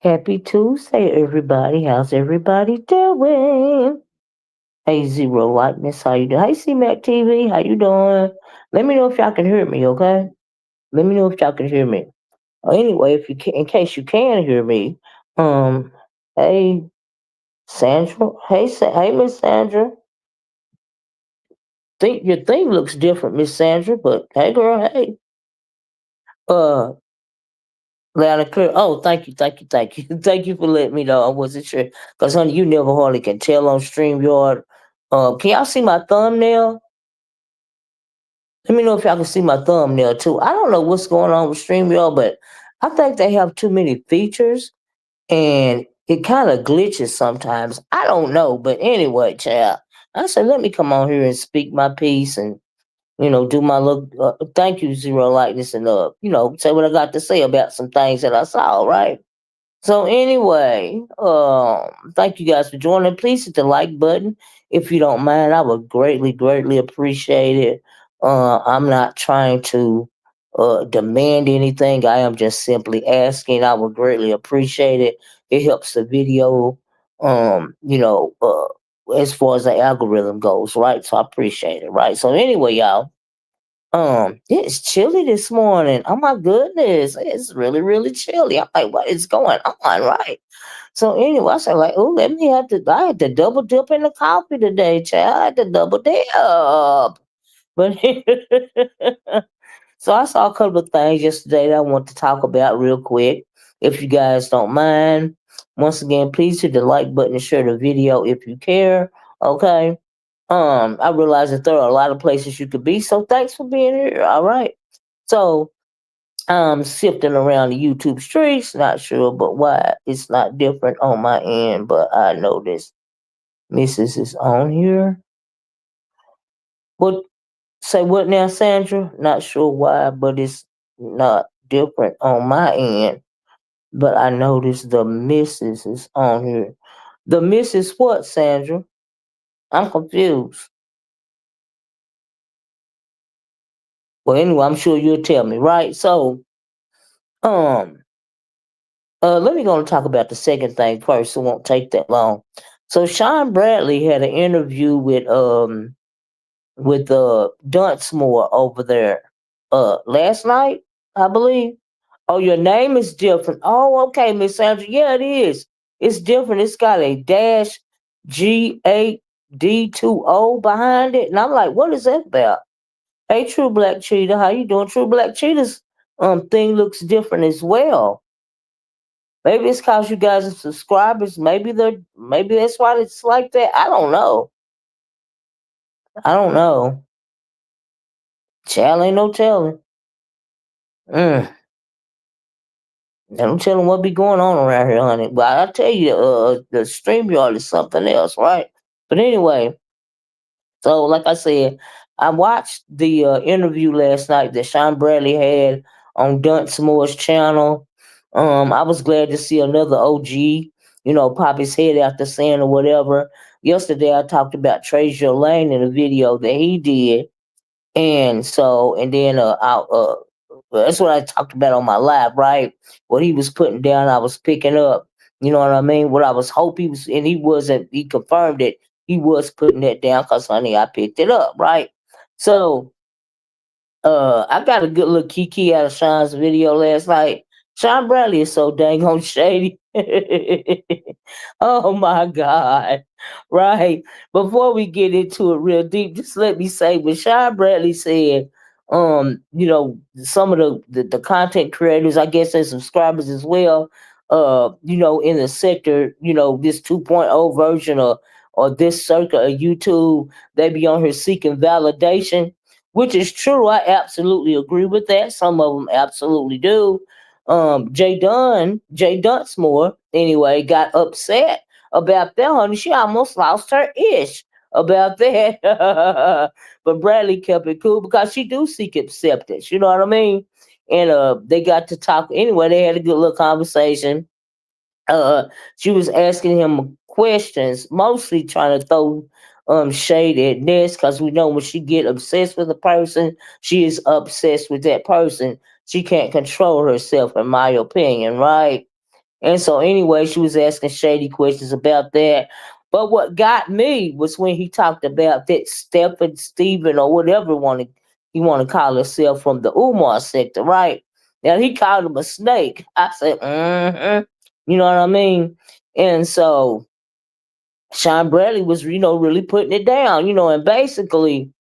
Happy Tuesday, everybody. How's everybody doing? Hey, Zero Likeness, how you doing? Hey, C-Mac TV, how you doing? Let me know if y'all can hear me, okay? Let me know if y'all can hear me. Anyway, if you can, in case you can hear me, um, hey, Sandra, hey, Miss Sandra. Think your thing looks different, Miss Sandra, but hey, girl, hey. Uh, Loud and clear. Oh, thank you, thank you for letting me know. I wasn't sure because, honey, you never hardly can tell on Streamyard. Can y'all see my thumbnail? Let me know if y'all can see my thumbnail too. I don't know what's going on with StreamYard, but I think they have too many features and it kind of glitches sometimes. I don't know, but anyway, child, I said let me come on here and speak my piece and do my look. Thank you, Zero Likeness, and say what I got to say about some things that I saw. Right. So anyway, thank you guys for joining. Please hit the like button if you don't mind. I would greatly, greatly appreciate it. I'm not trying to demand anything. I am just simply asking. I would greatly appreciate it. It helps the video, as far as the algorithm goes, right? So I appreciate it, right? So anyway, y'all. It's chilly this morning. Oh my goodness, it's really, really chilly. I'm like, what is going on, right? So anyway, I said like, oh, let me have to. I had to double dip in the coffee today, child. I had to double dip, but so I saw a couple of things yesterday that I want to talk about real quick. If you guys don't mind, once again, please hit the like button and share the video if you care. Okay. I realize that there are a lot of places you could be, so thanks for being here. All right. So sifting around the YouTube streets, not sure but why it's not different on my end, but I noticed Mrs. is on here. What say what now, Sandra? Not sure why, but it's not different on my end. But I noticed the Mrs. is on here. The Mrs. what, Sandra? I'm confused. Well, anyway, I'm sure you'll tell me, right? So, um, let me go and talk about the second thing first. It won't take that long. So, Sean Bradley had an interview with Dunsmore over there last night, I believe. Oh, your name is different. Oh, okay, Miss Sandra. Yeah, it is. It's different. It's got a dash G8D20 behind it. And I'm like, what is that about? Hey, True Black Cheetah, how you doing? True Black Cheetah's thing looks different as well. Maybe it's cause you guys are subscribers. Maybe that's why it's like that. I don't know. I don't know. Child ain't no telling. Mm. Don't tell them what be going on around here, honey. But I tell you, the StreamYard is something else, right? But anyway, so like I said, I watched the interview last night that Sean Bradley had on Duncemore's channel. I was glad to see another OG, pop his head out the sand or whatever. Yesterday, I talked about Treasure Lane in a video that he did, and then that's what I talked about on my live, right? What he was putting down, I was picking up. You know what I mean? What I was hoping he was, and he wasn't. He confirmed it. He was putting that down because, honey, I picked it up, right? So I got a good little kiki out of Sean's video last night. Sean Bradley is so dang on shady. Oh my God. Right. Before we get into it real deep, just let me say what Sean Bradley said, some of the content creators, I guess, and subscribers as well, in the sector, this 2.0 version or this circuit of YouTube, they be on here seeking validation, which is true. I absolutely agree with that. Some of them absolutely do. Jay Dunsmore, anyway, got upset about that, honey. She almost lost her ish about that. But Bradley kept it cool because she do seek acceptance. You know what I mean? And they got to talk anyway. They had a good little conversation. uh, she was asking him questions, mostly trying to throw shade at Ness, because we know when she get obsessed with a person, she is obsessed with that person. She can't control herself, in my opinion, right? And so anyway, she was asking shady questions about that. But what got me was when he talked about that Stephen Steven or whatever he want to call himself from the Umar sector, right? Now he called him a snake. I said, mm-hmm. You know what I mean? And so Sean Bradley was, really putting it down, and basically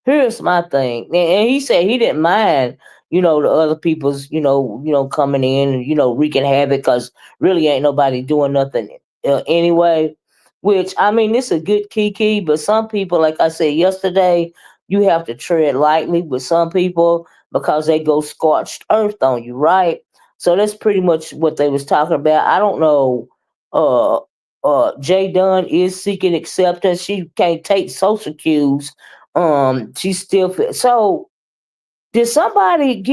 here's my thing. And he said he didn't mind, the other people's, coming in and, wreaking havoc, because really ain't nobody doing nothing anyway. Which, I mean, this is a good kiki, but some people, like I said yesterday, you have to tread lightly with some people because they go scorched earth on you, right? So that's pretty much what they was talking about. I don't know. Uh, Jay Dunn is seeking acceptance. She can't take social cues. She still so. Did somebody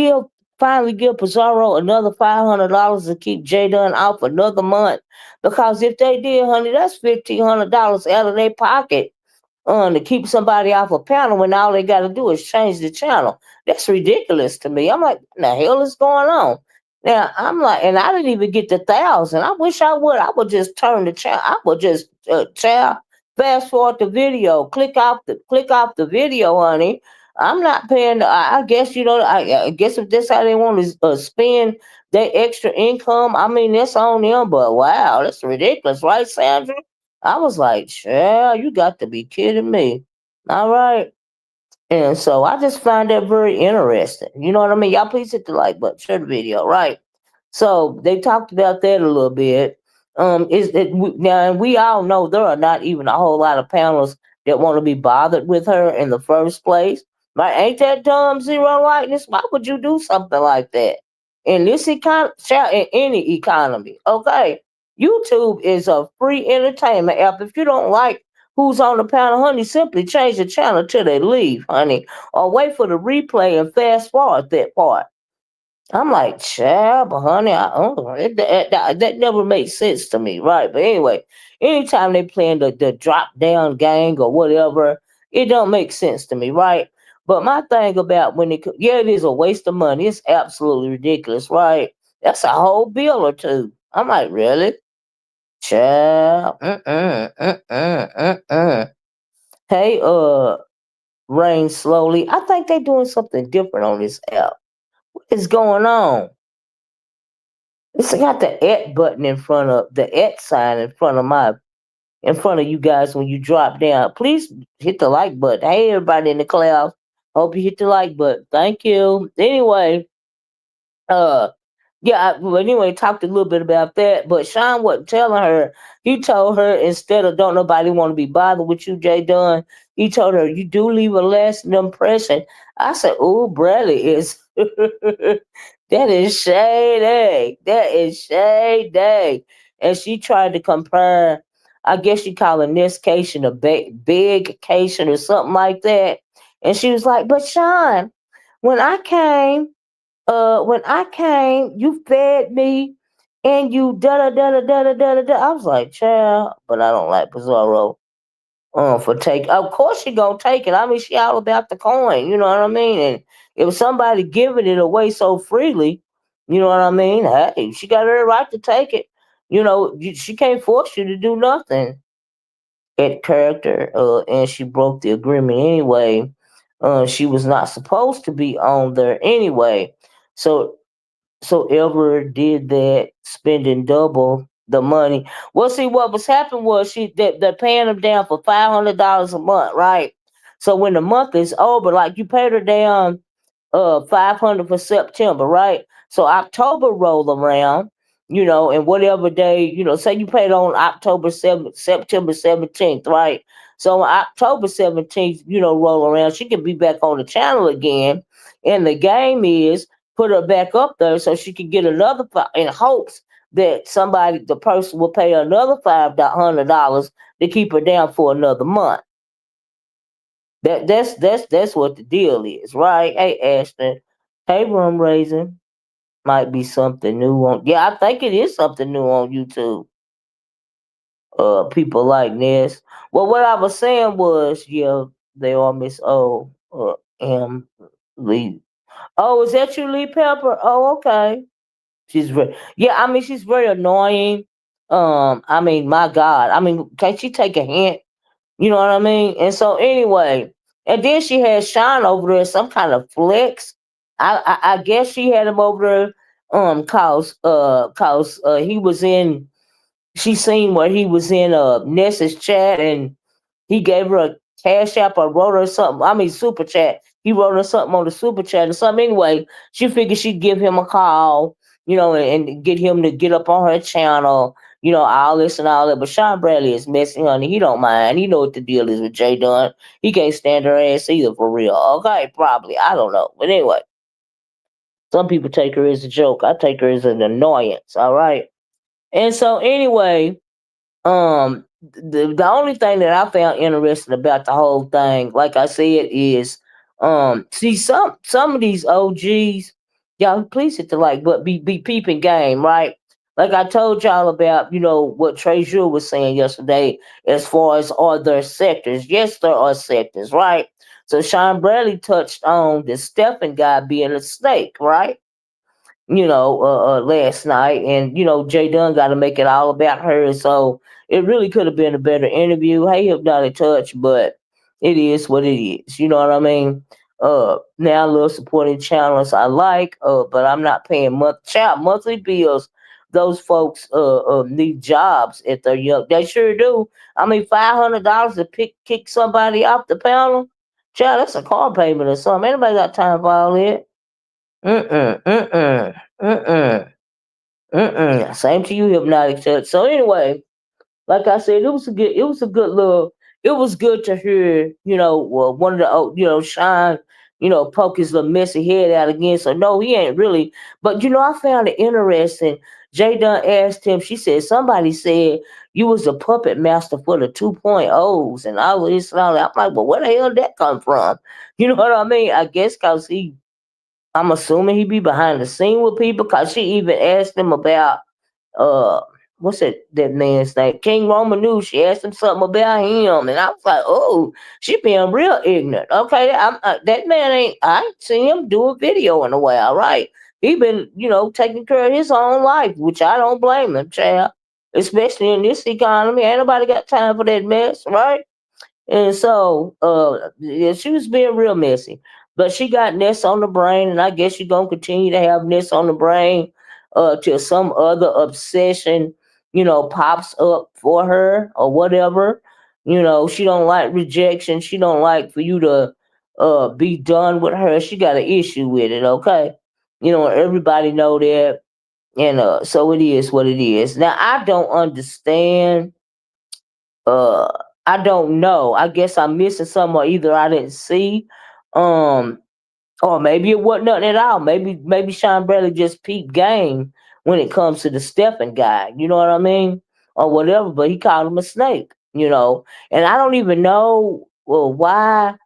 finally give Pizarro another $500 to keep Jay Dunn off another month? Because if they did, honey, that's $1,500 out of their pocket to keep somebody off a panel when all they got to do is change the channel. That's ridiculous to me. I'm like, what the hell is going on? Now I'm like, and I didn't even get the 1,000. I wish I would. I would just turn the channel. I would just fast forward the video, click off the video, honey. I'm not paying. I guess I guess if that's how they want to spend their extra income, I mean that's on them. But wow, that's ridiculous, right, Sandra? I was like, "Yeah, you got to be kidding me." All right. And so I just find that very interesting. You know what I mean? Y'all please hit the like button, share the video, right? So they talked about that a little bit. Now, and we all know there are not even a whole lot of panels that want to be bothered with her in the first place. Right? Ain't that dumb, Zero Lightness? Why would you do something like that in this in any economy? Okay, YouTube is a free entertainment app. If you don't like who's on the panel, honey, simply change the channel till they leave, honey, or wait for the replay and fast forward that part. I'm like, child, but honey, that never made sense to me, right? But anyway, anytime they playing the drop down gang or whatever, it don't make sense to me, right? But my thing about yeah, it is a waste of money. It's absolutely ridiculous, right? That's a whole bill or two. I'm like, really? Child, Hey, Rain Slowly. I think they doing something different on this app. What is going on? It's got the button in front of the sign in front of you guys when you drop down. Please hit the like button. Hey everybody in the clouds. Hope you hit the like button. Thank you. Anyway, uh yeah, well, anyway, talked a little bit about that, but Sean wasn't telling her. He told her, instead of don't nobody want to be bothered with you, Jay Dunn, he told her, you do leave a lasting impression. I said, oh, Bradley is, that is shady. That is shady. And she tried to compare, I guess she called it this cation a big cation or something like that. And she was like, but Sean, when I came, you fed me and you da da da da da da da da. I was like, child, but I don't like Pizarro. For take, of course she gonna take it. I mean, she all about the coin. You know what I mean? And if somebody giving it away so freely, you know what I mean? Hey, she got every right to take it. She can't force you to do nothing. At character, and she broke the agreement anyway. She was not supposed to be on there anyway. So so Ever did that, spending double the money. Well, see, what was happening was they're paying them down for $500 a month, right? So when the month is over, like you paid her down 500 for September, right? So October roll around, and whatever day, say you paid on October 7th, September 17th, right? So on October 17th, roll around, she can be back on the channel again. And the game is put her back up there so she can get another in hopes that the person will pay another $500 to keep her down for another month. That's what the deal is, right? Hey, Ashton. Hey, rum raisin. Might be something new on. Yeah, I think it is something new on YouTube. People like this. Well, what I was saying was, yeah, they are Miss O. M. Lee. Oh, is that you, Lee Pepper? Oh, okay. She's very, yeah. I mean, she's very annoying. I mean, my God. I mean, can she take a hint? You know what I mean? And so anyway, and then she had Sean over there, some kind of flex. I guess she had him over there, cause he was in. She seen where he was in Nessa's chat, and he gave her a cash app or wrote her something. I mean, super chat. He wrote her something on the super chat or something. Anyway, she figured she'd give him a call, and get him to get up on her channel, all this and all that. But Sean Bradley is messy, honey. He don't mind. He know what the deal is with Jay Dunn. He can't stand her ass either, for real. Okay, probably. I don't know. But anyway, some people take her as a joke. I take her as an annoyance. All right. And so anyway, the only thing that I found interesting about the whole thing, like I said, is see some of these OGs, y'all please hit the like but be peeping game, right? Like I told y'all about, what Trey Jewell was saying yesterday as far as are there sectors. Yes, there are sectors, right? So Sean Bradley touched on the Stephen guy being a snake, right? Last night. And, Jay Dunn got to make it all about her. So it really could have been a better interview. Hey, Hypnotic Touch, but it is what it is. You know what I mean? Now little supporting channels I like, but I'm not paying monthly bills. Those folks need jobs if they're young. They sure do. I mean, $500 to kick somebody off the panel. Child, that's a car payment or something. Anybody got time for all that? Mm-mm, mm-mm, mm-mm, mm-mm. Same to you, Hypnotic Touch. So anyway, like I said, it was good to hear, one of the, Sean, poke his little messy head out again. So no, he ain't really. But, I found it interesting. Jay Dunn asked him, she said, somebody said you was a puppet master for the 2.0s and all of this and all that. I'm like, well, where the hell did that come from? You know what I mean? I guess because I'm assuming he be behind the scene with people because she even asked him about uh what's that man's name? King Roman News. She asked him something about him, and I was like, oh, she being real ignorant. Okay, that man ain't. I ain't seen him do a video in a while, right? He been taking care of his own life, which I don't blame him, child. Especially in this economy, ain't nobody got time for that mess, right? And so, yeah, she was being real messy. But she got Ness on the brain, and I guess she's gonna continue to have Ness on the brain till some other obsession, pops up for her or whatever. She don't like rejection. She don't like for you to be done with her. She got an issue with it, okay? Everybody know that. And so it is what it is. Now I don't understand uh I don't know. I guess I'm missing something or either I didn't see. Um or maybe it wasn't nothing at all. Maybe Sean Bradley just peeped game when it comes to the Stephen guy. You know what I mean? Or whatever, but he called him a snake. And I don't even know why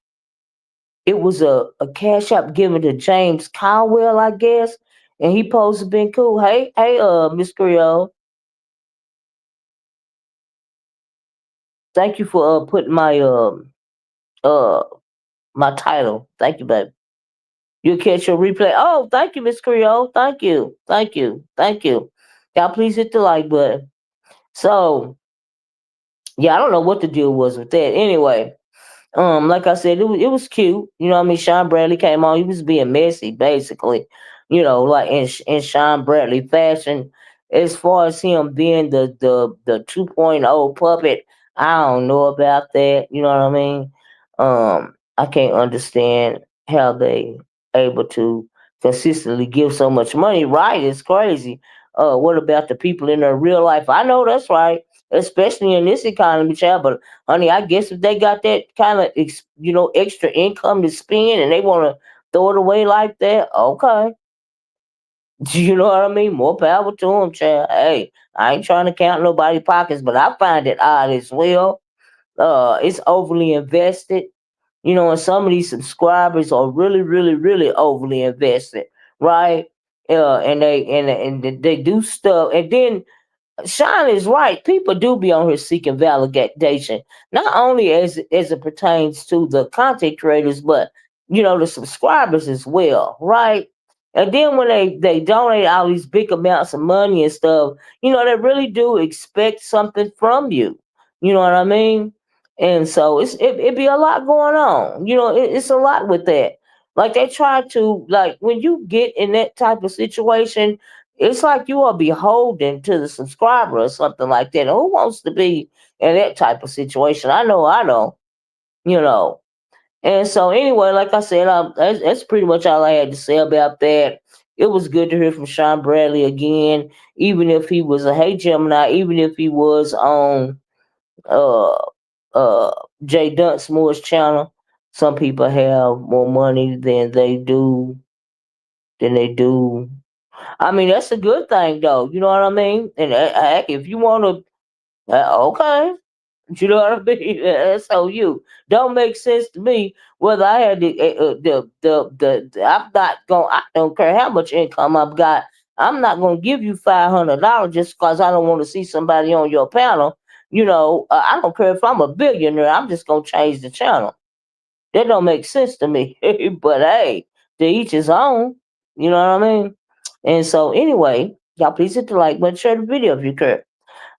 it was a cash app given to James Caldwell, I guess. And he supposed to been cool. Hey, Miss Creole. Thank you for putting uh my title. Thank you, baby. You'll catch your replay. Oh, thank you, Miss Creole. Thank you. Thank you. Thank you. Y'all please hit the like button. So, yeah, I don't know what the deal was with that. Anyway, Like I said, it was cute. You know what I mean? Sean Bradley came on. He was being messy, basically. Like in Sean Bradley fashion. As far as him being the 2.0 puppet, I don't know about that. You know what I mean? I can't understand how they able to consistently give so much money. Right? It's crazy. What about the people in their real life? I know that's right, especially in this economy, child. But honey, I guess if they got that kind of extra income to spend and they want to throw it away like that, okay. You know what I mean? More power to them, child. Hey, I ain't trying to count nobody pockets, but I find it odd as well. It's overly invested. And some of these subscribers are really, really, really overly invested, right? And they do stuff, and then Sean is right. People do be on here seeking validation, not only as it pertains to the content creators, but the subscribers as well, right? And then when they donate all these big amounts of money and stuff, they really do expect something from you. You know what I mean? And so it be a lot going on. It's a lot with that. Like they try to like when you get in that type of situation, it's like you are beholden to the subscriber or something like that. Who wants to be in that type of situation? I know, you know. And so, anyway, like I said, that's pretty much all I had to say about that. It was good to hear from Sean Bradley again, even if he was a Hey Gemini, even if he was on uh uh Jay Duncemore's channel. Some people have more money than they do. I mean, that's a good thing, though. You know what I mean? And if you want to, okay. You know what I mean? That's on you. Don't make sense to me whether I had I'm not going. I don't care how much income I've got. I'm not going to give you $500 just because I don't want to see somebody on your panel. I don't care if I'm a billionaire. I'm just going to change the channel. That don't make sense to me. But hey, to each his own. You know what I mean? And so anyway, y'all please hit the like button, share the video if you care.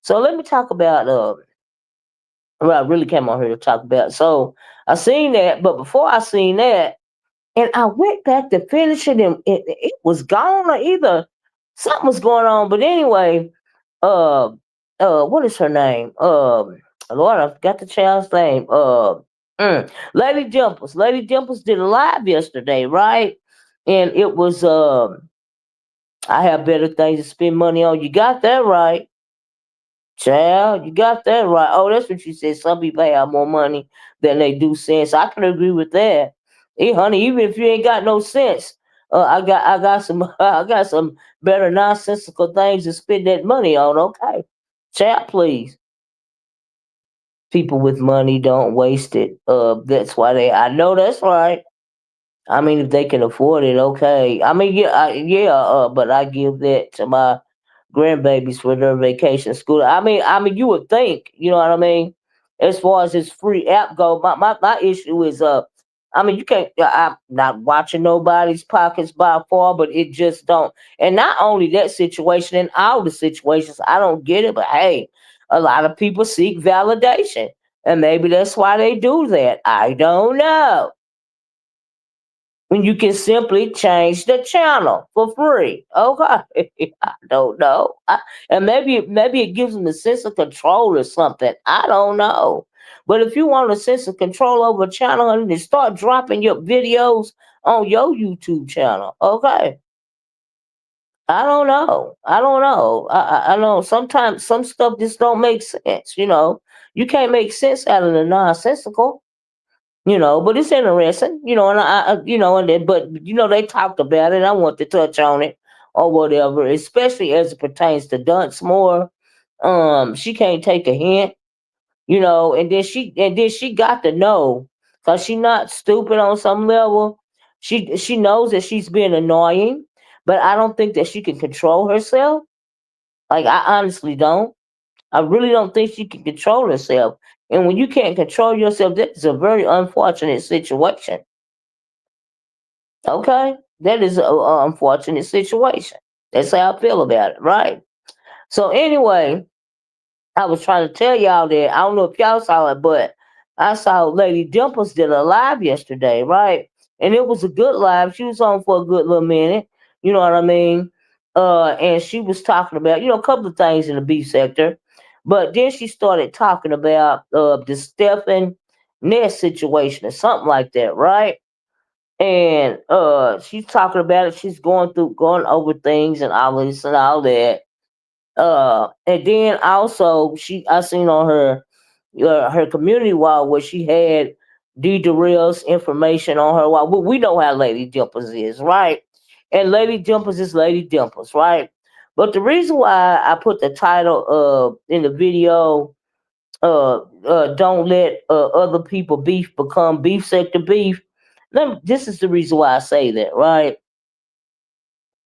So let me talk about what I really came on here to talk about. So I seen that, but before I seen that, and I went back to finish it, and it was gone, or either something was going on. But anyway, uh, what is her name? Lord, I forgot the child's name. Lady Dimples. Lady Dimples did a live yesterday, right? And it was I have better things to spend money on. You got that right. Child, you got that right. Oh, that's what you said. Some people have more money than they do sense. I can agree with that. Hey, honey, even if you ain't got no sense, I got some I got some better nonsensical things to spend that money on. Okay, child, please. People with money don't waste it. That's why they. I know that's right. I mean, if they can afford it, okay. I mean, yeah, yeah. But I give that to my grandbabies for their vacation school. I mean, you would think, you know what I mean? As far as this free app go, my issue is I mean, you can't. I'm not watching nobody's pockets by far, but it just don't. And not only that situation, in all the situations, I don't get it. But hey, a lot of people seek validation, and maybe that's why they do that. I don't know, when you can simply change the channel for free. Okay, I don't know, and maybe it gives them a sense of control or something. I don't know, but if you want a sense of control over a channel and then start dropping your videos on your YouTube channel, okay. I don't know. I don't know. I know sometimes some stuff just don't make sense. You can't make sense out of the nonsensical. But it's interesting, and and then, but they talked about it. I want to touch on it or whatever, especially as it pertains to Dunsmore. She can't take a hint, and then she got to know, because she not stupid on some level. She knows that she's being annoying, but I don't think that she can control herself. Like, I honestly don't. I really don't think she can control herself. And when you can't control yourself, that is a very unfortunate situation. Okay? That is an unfortunate situation. That's how I feel about it, right? So, anyway, I was trying to tell y'all that. I don't know if y'all saw it, but I saw Lady Dimples did a live yesterday, right? And it was a good live. She was on for a good little minute. You know what I mean? And she was talking about, a couple of things in the beef sector. But then she started talking about the Stephen Ness situation or something like that, right? And she's talking about it. She's going over things and all this and all that. And then also I seen on her community wall where she had D. Darrell's information on her wall. We know how Lady Dimples is, right? And Lady Dimples is Lady Dimples, right? But the reason why I put the title in the video, don't let other people beef become beef sector beef. This is the reason why I say that, right?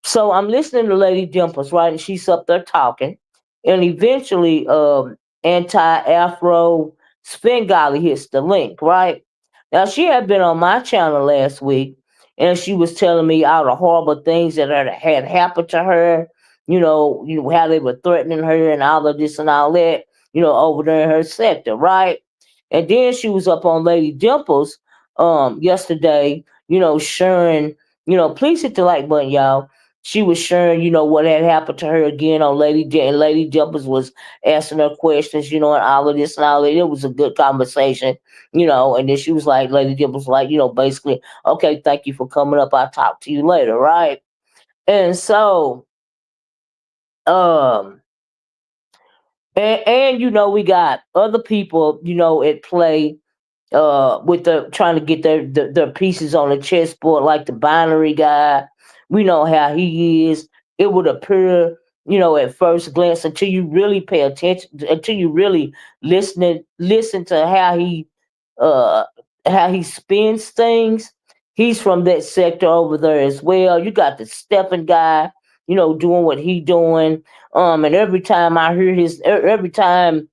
So I'm listening to Lady Dimples, right? And she's up there talking. And eventually, anti Afro Svengali hits the link, right? Now, she had been on my channel last week and she was telling me all the horrible things that had happened to her, how they were threatening her and all of this and all that, over there in her sector, right? And then she was up on Lady Dimples yesterday, sharing, please hit the like button, y'all. She was sharing, what had happened to her again on and Lady Dimples was asking her questions, and all of this and all that. It was a good conversation, and then she was like, Lady Dimples, like, basically, okay, thank you for coming up. I'll talk to you later, right? And so, um, and we got other people, at play with the trying to get their pieces on the chessboard, like the binary guy. We know how he is. It would appear, at first glance, until you really pay attention, until you really listen to uh how he spins things. He's from that sector over there as well. You got the Stephen guy, doing what he doing. And every time I hear every time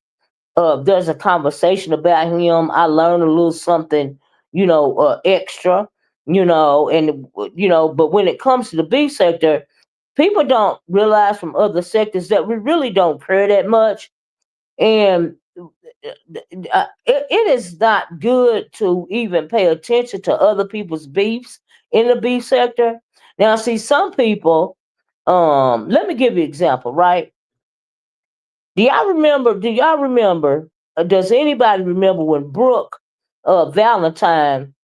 there's a conversation about him, I learn a little something, extra, but when it comes to the beef sector, people don't realize from other sectors that we really don't care that much. And it is not good to even pay attention to other people's beefs in the beef sector. Now, see, some people, let me give you an example, right? Do y'all remember? Does anybody remember when Brooke Valentine,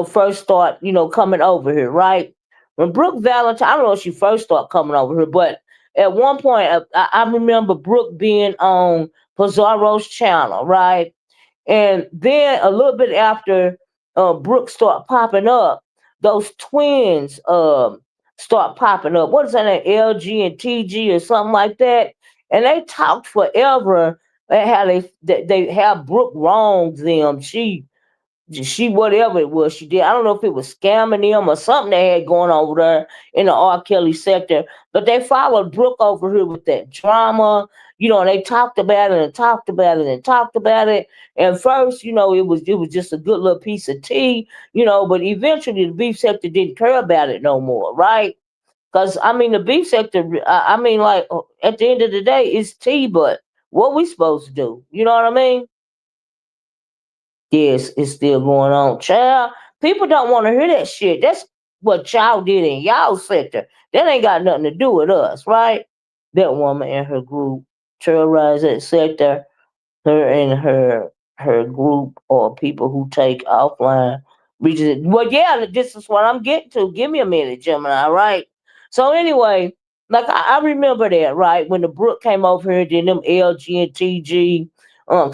first start, coming over here, right? When Brooke Valentine, I don't know if she first started coming over here, but at one point, I remember Brooke being on Pizarro's channel, right? And then a little bit after Brooke start popping up, those twins start popping up. What is that name? LG and TG or something like that. And they talked forever at how they have Brooke wronged them. She whatever it was she did. I don't know if it was scamming them or something they had going over there in the R. Kelly sector, but they followed Brooke over here with that drama, and they talked about it and talked about it and talked about it. And first, it was just a good little piece of tea, but eventually the beef sector didn't care about it no more, right? Because I mean the beef sector, I mean, like, at the end of the day, it's tea, but what we supposed to do? You know what I mean? Yes, it's still going on. Child, people don't want to hear that shit. That's what y'all did in y'all sector. That ain't got nothing to do with us, right? That woman and her group terrorized that sector. Her and her group or people who take offline reaches. Well, yeah, this is what I'm getting to. Give me a minute, Gemini, right? So anyway, like I remember that, right? When the Brook came over here, then them LG and TG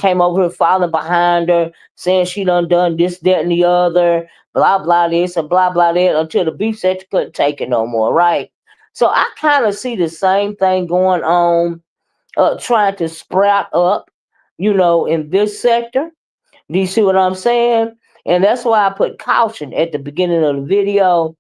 came over here following behind her, saying she done this, that, and the other, blah blah this and blah blah that, until the beef sector couldn't take it no more, right? So I kind of see the same thing going on, trying to sprout up, in this sector. Do you see what I'm saying? And that's why I put caution at the beginning of the video,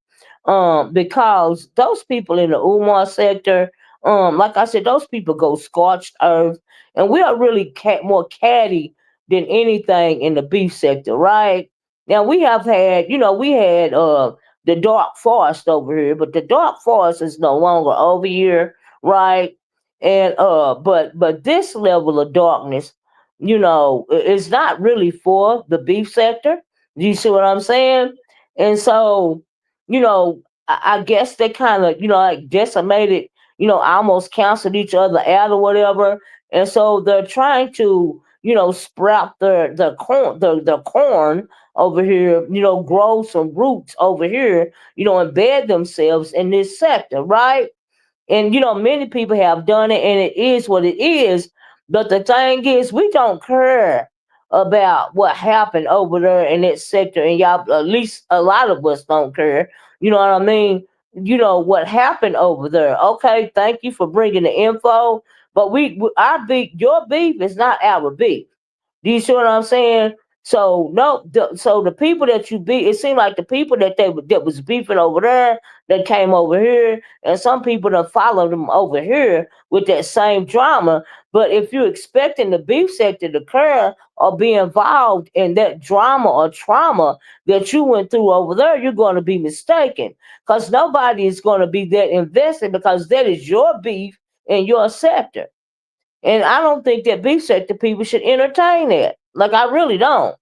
because those people in the Umar sector, like I said, those people go scorched earth, and we are really more catty than anything in the beef sector, right? Now we had the dark forest over here, but the dark forest is no longer over here, right? And but this level of darkness it's not really for the beef sector. Do you see what I'm saying? And so, I guess they kind of, like decimated, almost canceled each other out or whatever. And so they're trying to, sprout the corn over here, grow some roots over here, embed themselves in this sector, right? And many people have done it, and it is what it is. But the thing is, we don't care about what happened over there in that sector, and y'all, at least a lot of us don't care. You know what I mean? What happened over there. Okay, thank you for bringing the info, but our beef, your beef is not our beef. Do you see what I'm saying? So no, so the people that you beat, it seemed like the people that was beefing over there that came over here, and some people that followed them over here with that same drama. But if you're expecting the beef sector to occur or be involved in that drama or trauma that you went through over there, you're going to be mistaken, because nobody is going to be that invested, because that is your beef in your sector. And I don't think that beef sector people should entertain that. Like, I really don't.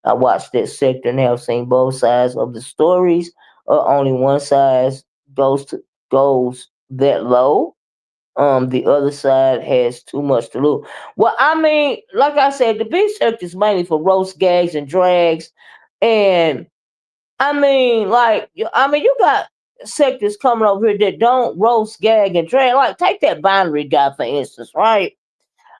I watched that sector and have seen both sides of the stories, or only one side goes that low. The other side has too much to lose. Well, I mean, like I said, the beef sector is mainly for roast gags and drags, and I mean, you got sectors coming over here that don't roast, gag, and drag. Like, take that binary guy for instance, right?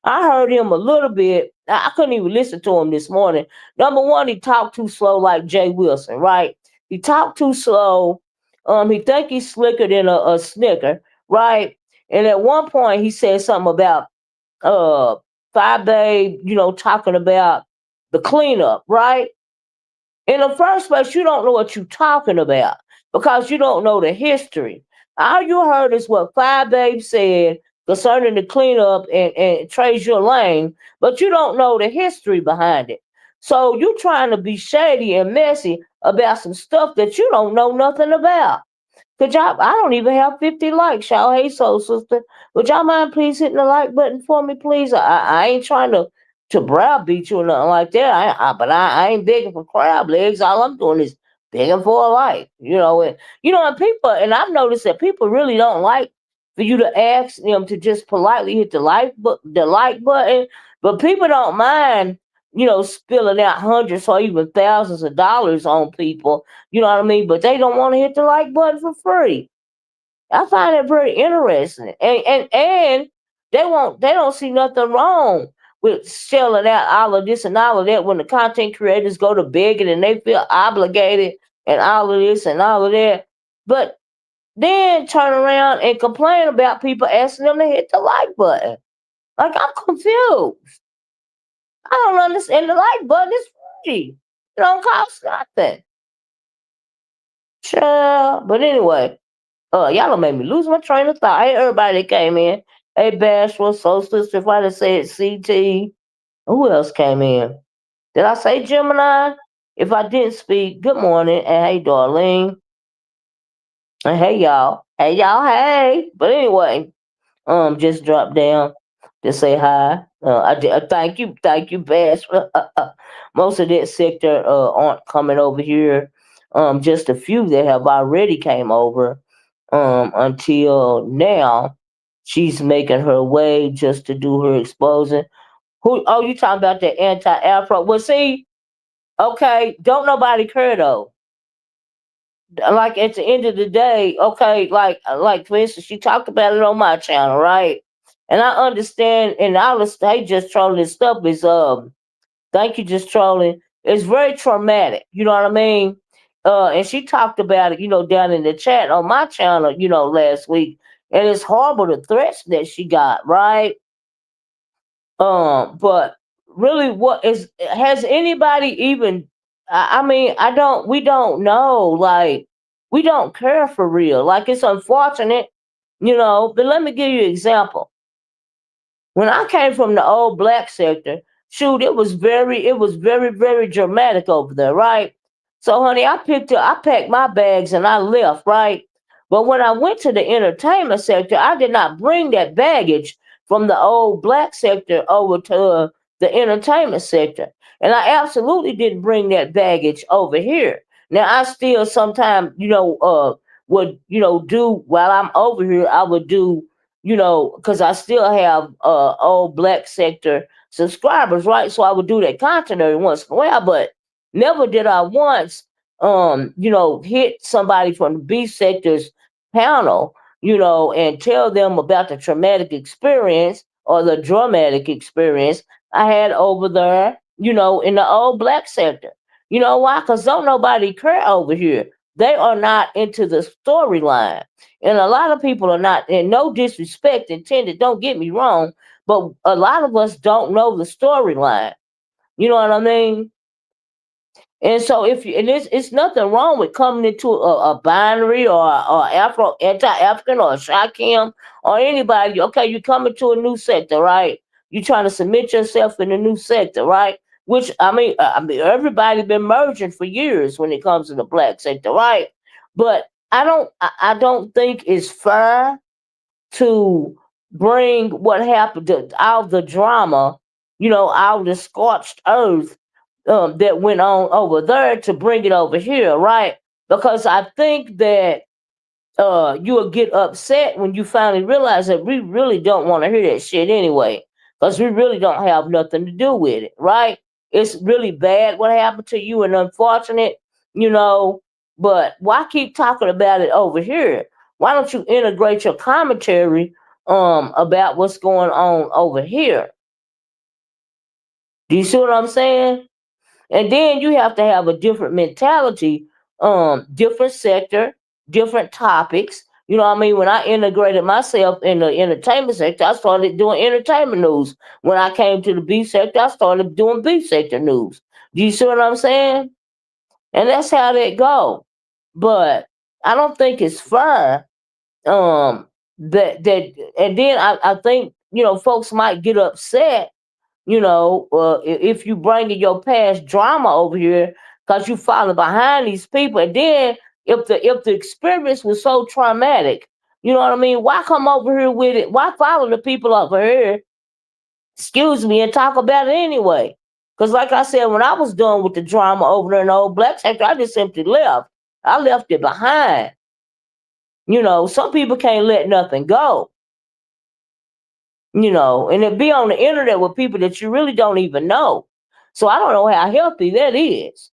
I heard him a little bit. I couldn't even listen to him this morning. Number one, he talked too slow, like Jay Wilson, right? He talked too slow. He think he's slicker than a snicker, right? And at one point, he said something about uh Five Babe, talking about the cleanup, right? In the first place, you don't know what you're talking about, because you don't know the history. All you heard is what Five Babe said concerning the cleanup and Trace Your Lane, but you don't know the history behind it. So you trying to be shady and messy about some stuff that you don't know nothing about. Could y'all? I don't even have 50 likes, y'all. Hey, soul sister, would y'all mind please hitting the like button for me, please? I ain't trying to browbeat you or nothing like that. But I ain't begging for crab legs. All I'm doing is begging for a like. And people, and I've noticed that people really don't like for you to ask them to just politely hit the like button, but people don't mind. Spilling out hundreds or even thousands of dollars on people, you know what I mean? But they don't want to hit the like button for free. I find it very interesting. And they don't see nothing wrong with selling out all of this and all of that when the content creators go to begging and they feel obligated and all of this and all of that. But then turn around and complain about people asking them to hit the like button. Like, I'm confused. I don't understand. The like button is free. It don't cost nothing. Sure. But anyway, y'all done made me lose my train of thought. Hey, everybody that came in. Hey, Bashful, Solstice, if I just said CT. Who else came in? Did I say Gemini? If I didn't speak, good morning. And hey, Darlene. And hey, y'all. Hey, y'all. Hey. But anyway, just drop down to say hi. Thank you, Bash. Most of that sector aren't coming over here. Just a few that have already came over. Until now, she's making her way just to do her exposing. Who? Oh, you talking about the anti-Afro? Well, see, okay, don't nobody care though. Like, at the end of the day, okay, like for instance, she talked about it on my channel, right? And I understand, and I was hey just trolling this stuff is thank you just trolling. It's very traumatic, you know what I mean? And she talked about it, down in the chat on my channel, last week. And it's horrible the threats that she got, right? But really, what is has anybody even? I mean, I don't. We don't know. Like, we don't care for real. Like, it's unfortunate, But let me give you an example. When I came from the old black sector, shoot, it was very, very dramatic over there, right? So, honey, I packed my bags and I left, right? But when I went to the entertainment sector, I did not bring that baggage from the old black sector over to the entertainment sector. And I absolutely didn't bring that baggage over here. Now I still sometimes, would, do while I'm over here, I would do, because I still have old black sector subscribers, right? So I would do that content every once in a while, but never did I once hit somebody from the B sector's panel, and tell them about the traumatic experience or the dramatic experience I had over there, in the old black sector. You know why? Because don't nobody care over here. They are not into the storyline. And a lot of people are not, and no disrespect intended, don't get me wrong, but a lot of us don't know the storyline. You know what I mean? And so if you, and it's nothing wrong with coming into a binary or Afro anti-African or a Shakim or anybody. Okay, you come into a new sector, right? You trying to submit yourself in a new sector, right? Which I mean, everybody been merging for years when it comes to the black sector, right? But I don't think it's fair to bring what happened to out of the drama, out of the scorched earth that went on over there to bring it over here, right? Because I think that you will get upset when you finally realize that we really don't want to hear that shit anyway, because we really don't have nothing to do with it, right? It's really bad what happened to you and unfortunate, you know, but why keep talking about it over here? Why don't you integrate your commentary about what's going on over here? Do you see what I'm saying? And then you have to have a different mentality, different sector, different topics. You know what I mean? When I integrated myself in the entertainment sector, I started doing entertainment news. When I came to the B sector, I started doing B sector news. Do you see what I'm saying? And that's how that go. But I don't think it's fair. That and then I think, folks might get upset, if you bring in your past drama over here because you falling behind these people. And then if the experience was so traumatic, you know what I mean? Why come over here with it? Why follow the people over here, excuse me, and talk about it anyway? Because like I said, when I was done with the drama over there in the old black sector, I just simply left. I left it behind. Some people can't let nothing go. And it be on the internet with people that you really don't even know. So I don't know how healthy that is.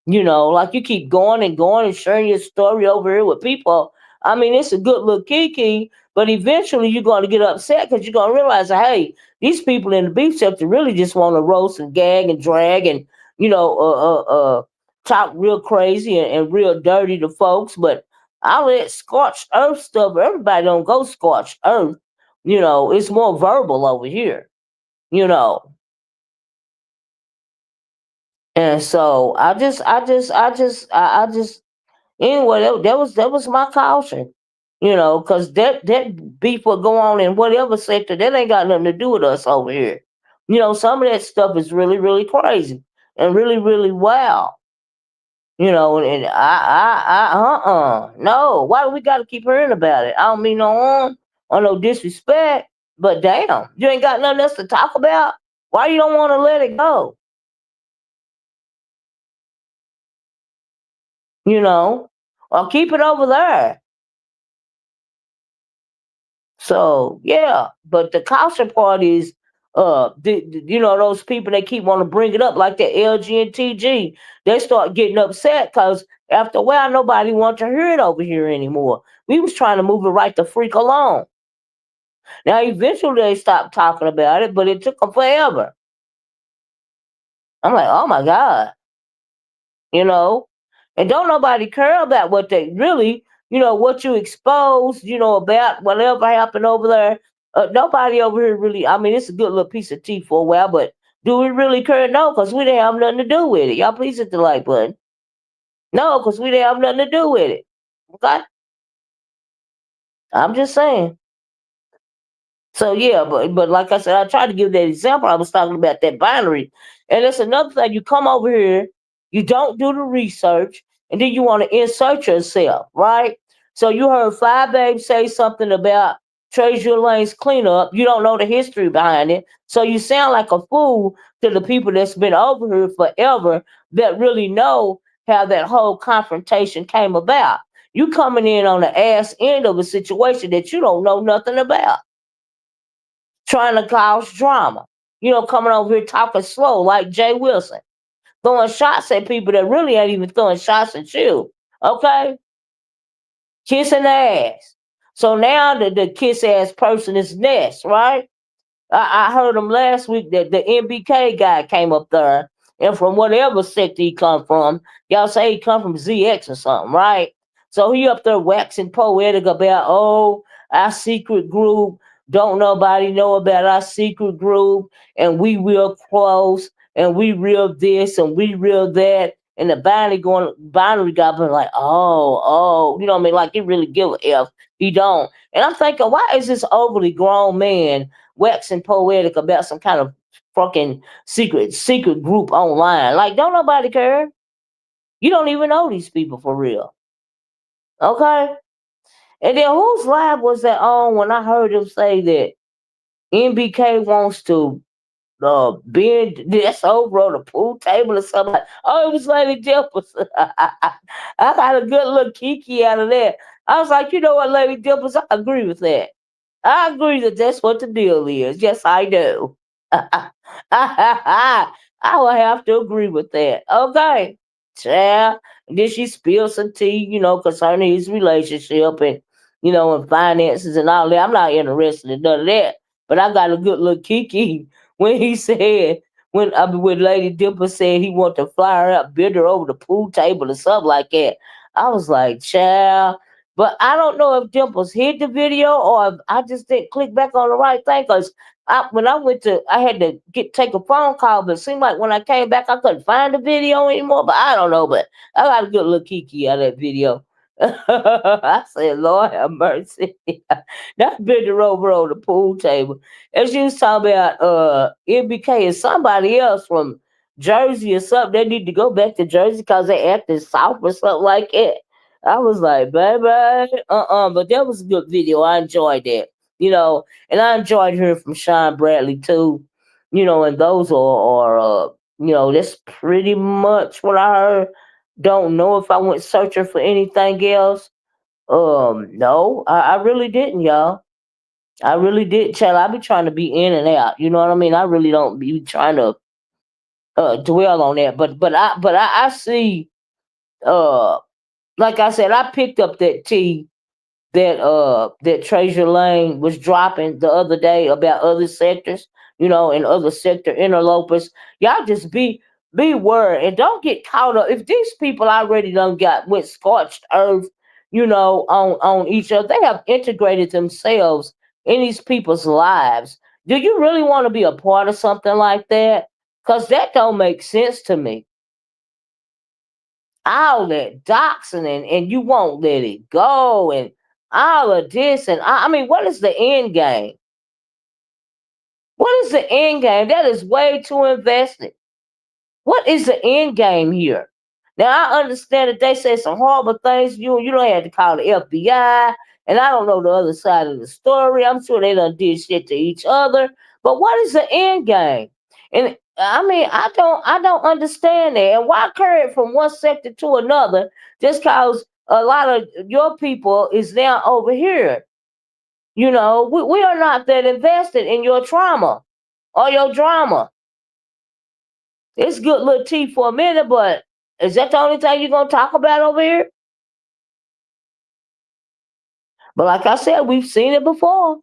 Like you keep going and going and sharing your story over here with people. I mean, it's a good little kiki, but eventually you're going to get upset because you're going to realize, that, hey, these people in the beef sector really just want to roast and gag and drag and, you know, talk real crazy and real dirty to folks. But all that scorched earth stuff, everybody don't go scorched earth. It's more verbal over here, you know. And so I just anyway, that was my caution, because that beef will go on in whatever sector. That ain't got nothing to do with us over here. Some of that stuff is really, really crazy and really, really wild. And no. Why do we got to keep hearing about it? I don't mean no harm or no disrespect, but damn, you ain't got nothing else to talk about. Why you don't want to let it go? Or keep it over there. So yeah, but the caution part is, those people that keep want to bring it up like that LGNTG, they start getting upset because after a while nobody wants to hear it over here anymore. We was trying to move it right the freak along. Now eventually they stopped talking about it, but it took them forever. I'm like, oh my god, you know. And don't nobody care about what they really, what you expose, about whatever happened over there. Nobody over here really, I mean, it's a good little piece of tea for a while, but do we really care? No, because we didn't have nothing to do with it. Y'all please hit the like button. No, because we didn't have nothing to do with it. Okay? I'm just saying. So yeah, but like I said, I tried to give that example. I was talking about that binary, and it's another thing. You come over here, you don't do the research, and then you want to insert yourself, right? So you heard Five Babe say something about Treasure Lane's cleanup. You don't know the history behind it. So you sound like a fool to the people that's been over here forever that really know how that whole confrontation came about. You coming in on the ass end of a situation that you don't know nothing about, trying to cause drama. Coming over here talking slow like Jay Wilson, throwing shots at people that really ain't even throwing shots at you. Okay? Kissing ass. So now the kiss ass person is next, right? I heard him last week that the MBK guy came up there, and from whatever sect he come from, y'all say he come from ZX or something, right? So he up there waxing poetic about, oh, our secret group, don't nobody know about our secret group, and we real close, and we real this, and we real that. And the binary guy been like, you know what I mean? Like he really give a F. He don't. And I'm thinking, why is this overly grown man waxing poetic about some kind of fucking secret group online? Like, don't nobody care. You don't even know these people for real. Okay? And then whose live was that on when I heard him say that NBK wants to bend this over on the pool table or something? Oh, it was Lady Dimples. I got a good little kiki out of that. I was like, you know what, Lady Dimples, I agree with that. I agree that that's what the deal is. Yes, I do. I will have to agree with that. Okay. Yeah. And then she spilled some tea, concerning his relationship and finances and all that. I'm not interested in none of that. But I got a good little kiki when he said, when Lady Dipper said he wanted to fly her up, bend her over the pool table or something like that. I was like, child. But I don't know if Dimples hid the video or if I just didn't click back on the right thing, because when I went to, I had to take a phone call, but it seemed like when I came back, I couldn't find the video anymore. But I don't know. But I got a good little kiki out of that video. I said, Lord have mercy. That bent her over on the pool table. As you was talking about MBK and somebody else from Jersey or something, they need to go back to Jersey because they acted soft or something like that. I was like, baby, but that was a good video. I enjoyed that. And I enjoyed hearing from Sean Bradley too. And those are that's pretty much what I heard. Don't know if I went searching for anything else. No, I really didn't, y'all. I really did, child. I be trying to be in and out. You know what I mean? I really don't be trying to dwell on that. But I see. Uh, like I said, I picked up that tea that Treasure Lane was dropping the other day about other sectors, and other sector interlopers. Y'all just be worried and don't get caught up. If these people already done went scorched earth, on each other, they have integrated themselves in these people's lives. Do you really want to be a part of something like that? Cause that don't make sense to me. All that doxing and you won't let it go and all of this and I mean, what is the end game? What is the end game? That is way too invested. What is the end game here? Now I understand that they say some horrible things. You don't have to call the FBI, and I don't know the other side of the story. I'm sure they done did shit to each other. But what is the end game? And I mean, I don't understand that. And why carry it from one sector to another just cause a lot of your people is now over here? We are not that invested in your trauma or your drama. It's good little tea for a minute, but is that the only thing you're gonna talk about over here? But like I said, we've seen it before.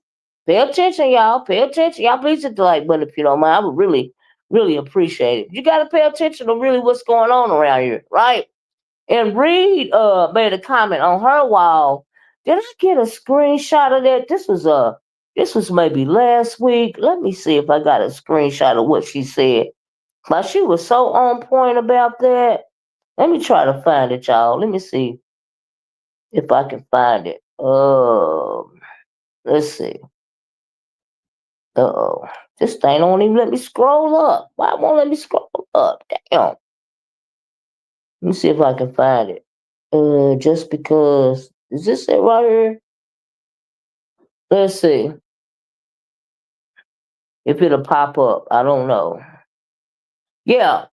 Pay attention, y'all. Pay attention. Y'all please hit the like button if you don't mind. I would really, really appreciate it. You gotta pay attention to really what's going on around here, right? And Reed made a comment on her wall. Did I get a screenshot of that? This was maybe last week. Let me see if I got a screenshot of what she said. Like she was so on point about that. Let me try to find it, y'all. Let me see if I can find it. Let's see. Uh-oh. This thing don't even let me scroll up. Why it won't let me scroll up? Damn. Let me see if I can find it. Just because. Is this it right here? Let's see if it'll pop up. I don't know. Yeah,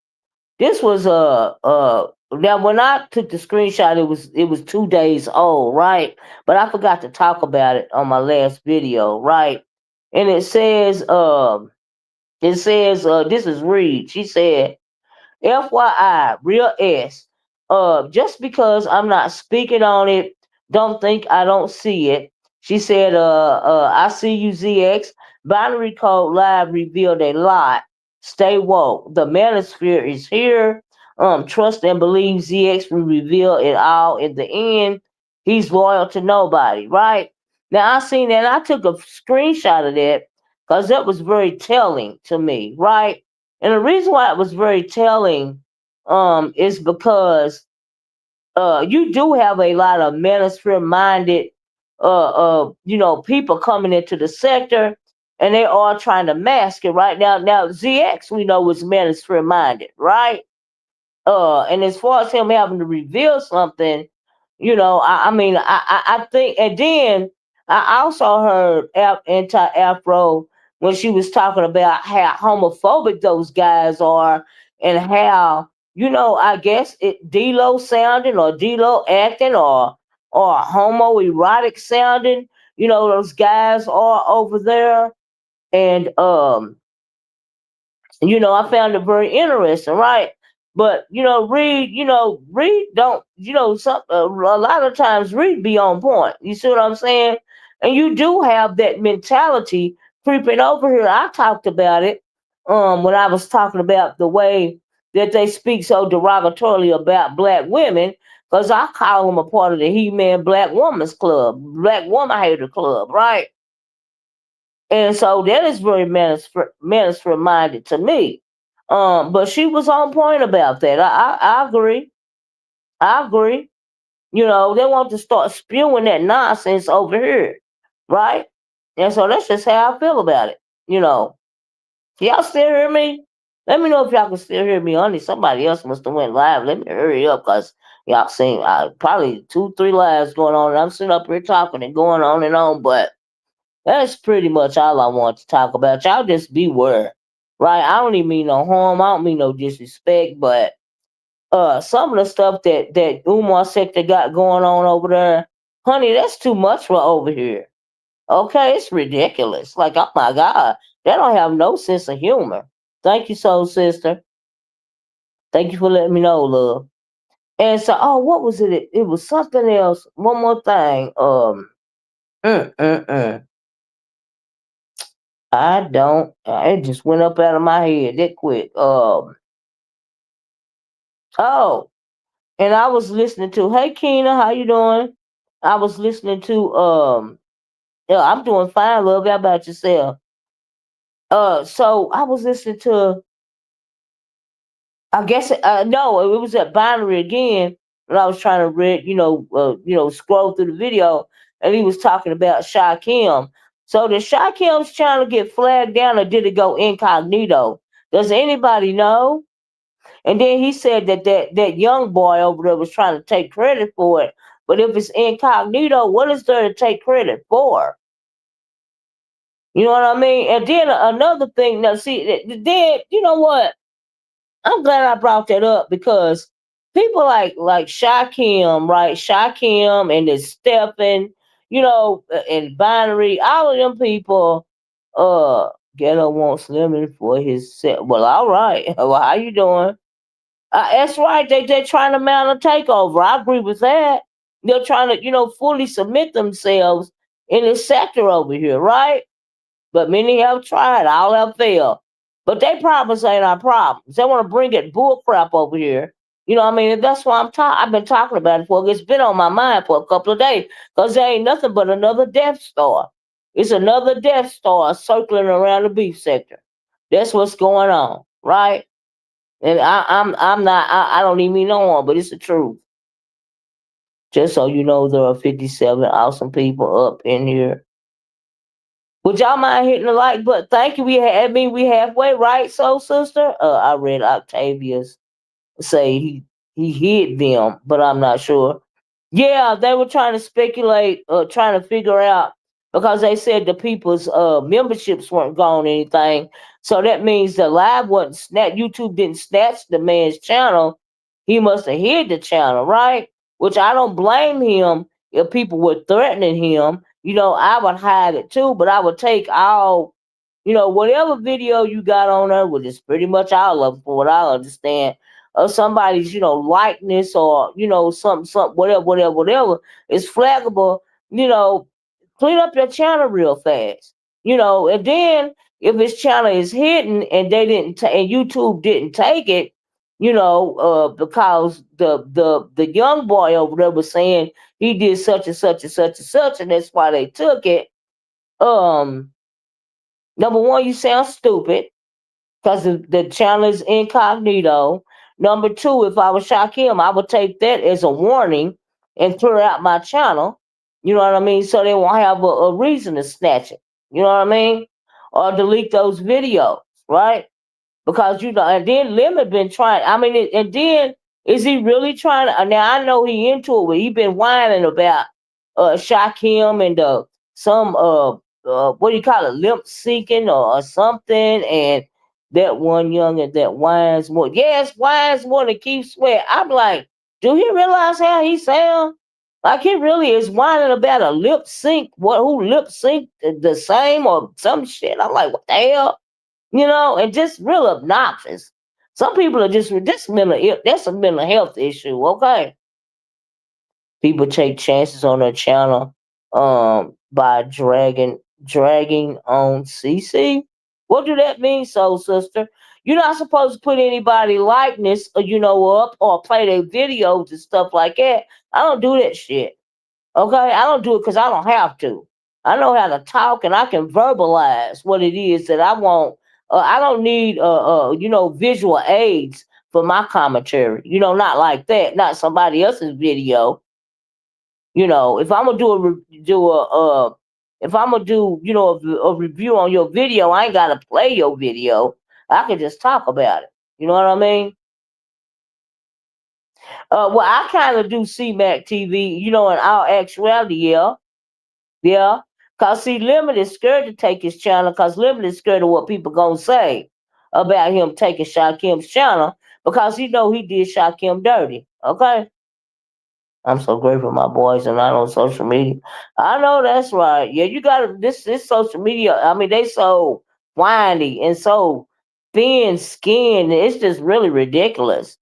this was now when I took the screenshot, it was 2 days old, right? But I forgot to talk about it on my last video, right? And it says this is Reed. She said, FYI, real S. Just because I'm not speaking on it, don't think I don't see it. She said, I see you, ZX. Binary Code Live revealed a lot. Stay woke. The manosphere is here. Trust and believe ZX will reveal it all in the end. He's loyal to nobody, right? Now I seen that and I took a screenshot of that because that was very telling to me, right? And the reason why it was very telling is because you do have a lot of manosphere minded people coming into the sector and they are trying to mask it right now. Now ZX we know was manosphere minded, right? And as far as him having to reveal something, I mean, I think, and then I also heard Anti Afro when she was talking about how homophobic those guys are, and how I guess it D-Lo sounding or D-Lo acting or homoerotic sounding, those guys are over there, and I found it very interesting, right? But Reed don't, a lot of times Reed be on point. You see what I'm saying? And you do have that mentality creeping over here. I talked about it when I was talking about the way that they speak so derogatorily about black women, because I call them a part of the He-Man Black Woman's Club, Black Woman Hater Club, right? And so that is very minister minded to me. But she was on point about that. I agree. I agree. They want to start spewing that nonsense over here, right? And so that's just how I feel about it. Y'all still hear me? Let me know if y'all can still hear me. Honey, somebody else must have went live. Let me hurry up, cause y'all seen probably 2, 3 lives going on. And I'm sitting up here talking and going on and on, but that's pretty much all I want to talk about. Y'all just beware, right? I don't even mean no harm. I don't mean no disrespect, but some of the stuff that Umar sector got going on over there, honey, that's too much for over here. Okay, it's ridiculous. Like, oh my God, they don't have no sense of humor. Thank you, soul sister. Thank you for letting me know, love. And so, oh, what was it? It was something else. One more thing. Mm, mm, mm. I don't. It just went up out of my head that quick. Oh, and I was listening to. Hey, Keena, how you doing? I was listening to. Yeah, I'm doing fine, love. How about yourself? So I was listening to. I guess no, it was at Binary again when I was trying to read, scroll through the video, and he was talking about Shakim. So did Shakim's channel get flagged down, or did it go incognito? Does anybody know? And then he said that young boy over there was trying to take credit for it. But if it's incognito, what is there to take credit for? You know what I mean? And then another thing, now see, then you know what? I'm glad I brought that up because people like Shakim, right? Shakim and this Stephen, and Binary, all of them people, Ghetto wants lemon for his set. Well, all right. Well, how you doing? That's right. They're trying to mount a takeover. I agree with that. They're trying to, fully submit themselves in this sector over here, right? But many have tried, all have failed. But they problems ain't our problems. They want to bring it bull crap over here. You know what I mean? And that's why I've been talking about it for. It's been on my mind for a couple of days because there ain't nothing but another Death Star. It's another Death Star circling around the beef sector. That's what's going on, right? And I'm not. I don't even mean no one, but it's the truth. Just so you know, there are 57 awesome people up in here. Would y'all mind hitting the like button? Thank you. We halfway, right, soul sister? I read Octavius say he hid them, but I'm not sure. Yeah, they were trying to speculate, trying to figure out because they said the people's memberships weren't gone or anything. So that means the live wasn't snatch. YouTube didn't snatch the man's channel. He must have hid the channel, right? Which I don't blame him if people were threatening him. I would hide it too, but I would take all, whatever video you got on there, which is pretty much all of them, for what I understand, of somebody's, likeness or, something, whatever, is flaggable, you know, clean up your channel real fast, and then if his channel is hidden and they didn't, and YouTube didn't take it, because the young boy over there was saying he did such and such and such and such, and that's why they took it. Um, Number one, you sound stupid because the channel is incognito. Number two, if I was Shakim, I would take that as a warning and clear out my channel. You know what I mean? So they won't have a reason to snatch it. You know what I mean? Or delete those videos, right? Because and then Lemon been trying. I mean, and then is he really trying to? Now I know he into it, but he been whining about Shakim and some what do you call it, limp seeking or something, and that one young and that whines more. Yes, whines more than Keith Sweat. I'm like, do he realize how he sound? Like he really is whining about a lip sync. What, who lip sync the same or some shit? I'm like, what the hell? And just real obnoxious. Some people are just that's a mental health issue, okay? People take chances on their channel by dragging on CC. What do that mean, soul sister? You're not supposed to put anybody likeness or up or play their videos and stuff like that. I don't do that shit. Okay, I don't do it because I don't have to. I know how to talk and I can verbalize what it is that I want. I don't need visual aids for my commentary. Not like that. Not somebody else's video. If I'm gonna if I'm gonna do a review on your video, I ain't gotta play your video. I can just talk about it. You know what I mean? Well, I kind of do CMAC TV. In all actuality, yeah. Yeah, cause see, Lemon is scared to take his channel, cause Lemon is scared of what people gonna say about him taking Shakim's channel, because he know he did Shakim dirty. Okay, I'm so grateful my boys are not on social media. I know that's right. Yeah, you gotta this social media. I mean, they so whiny and so thin skinned. It's just really ridiculous,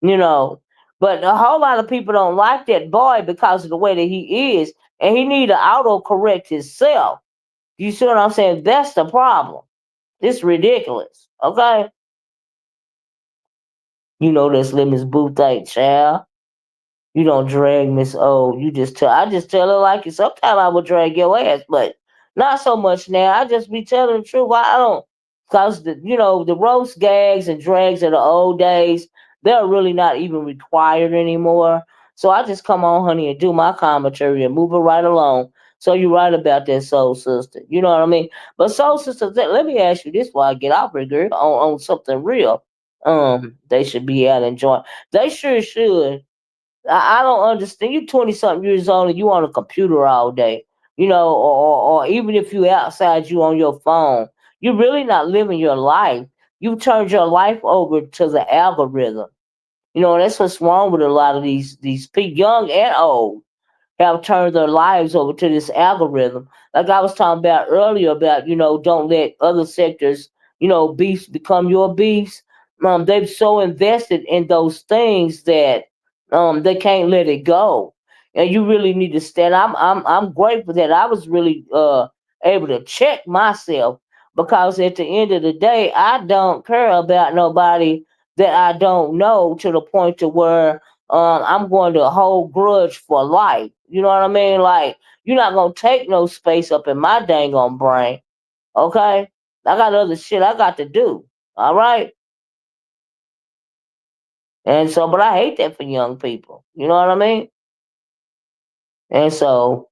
you know. But a whole lot of people don't like that boy because of the way that he is, and he need to auto correct himself. You see what I'm saying? That's the problem. It's ridiculous. Okay, that's Lemon's boo thing, child. You don't drag Miss O. You just tell. I just tell her like it. Sometimes I would drag your ass, but not so much now. I just be telling the truth. I don't, cause the roast gags and drags of the old days, they're really not even required anymore. So I just come on, honey, and do my commentary and move it right along. So you're right about that, soul sister. You know what I mean? But soul sister, let me ask you this before I get off here, girl, on something real. They should be out enjoying. They sure should. I don't understand. You 20 something years old and you on a computer all day, or even if you outside, you on your phone. You're really not living your life. You turned your life over to the algorithm. That's what's wrong with a lot of these people, young and old, have turned their lives over to this algorithm. Like I was talking about earlier about, don't let other sectors, beefs become your beefs. They've so invested in those things that they can't let it go. And you really need to stand. I'm grateful that I was really able to check myself, because at the end of the day, I don't care about nobody that I don't know, to the point to where I'm going to hold grudge for life. You know what I mean? Like, you're not gonna take no space up in my dang on brain. Okay? I got other shit I got to do. All right? And so, but I hate that for young people. You know what I mean? And so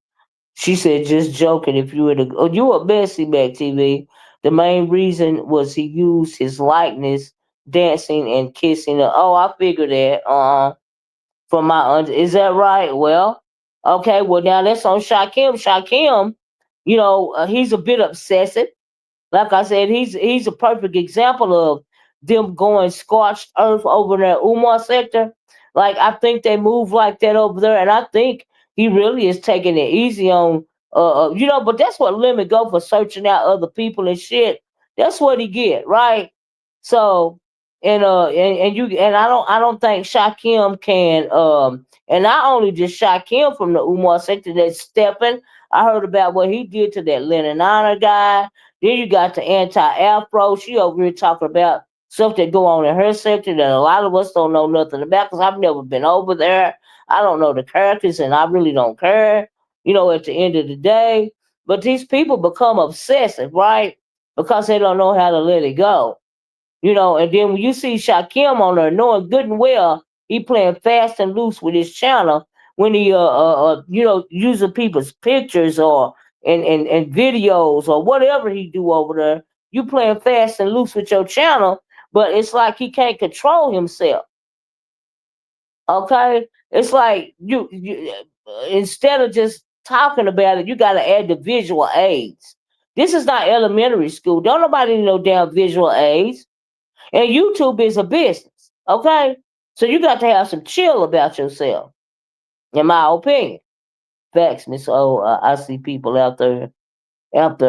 she said, just joking. If you were to, oh, you a Bessie back TV. The main reason was he used his likeness, dancing and kissing her. Oh, I figured that. From my is that right? Well, okay. Well, now that's on Shakim. Shakim, He's a bit obsessive. Like I said, he's a perfect example of them going scorched earth over in that Umar sector. Like I think they move like that over there, and I think he really is taking it easy on But that's what Lemon go for, searching out other people and shit. That's what he get, right? So and I don't think Shakim can and not only just Shakim from the Umar sector that's stepping. I heard about what he did to that Lennon Honor guy. Then you got the anti-Afro. She over here talking about stuff that go on in her sector that a lot of us don't know nothing about because I've never been over there. I don't know the characters and I really don't care, at the end of the day. But these people become obsessive, right? Because they don't know how to let it go. And then when you see Shakim on there, knowing good and well he playing fast and loose with his channel when he using people's pictures or and videos or whatever he do over there, you playing fast and loose with your channel, but it's like he can't control himself. Okay, it's like you instead of just talking about it, you got to add the visual aids. This is not elementary school. Don't nobody need no damn visual aids. And YouTube is a business, okay? So you got to have some chill about yourself, in my opinion. Facts, Miss O. I see people out there, out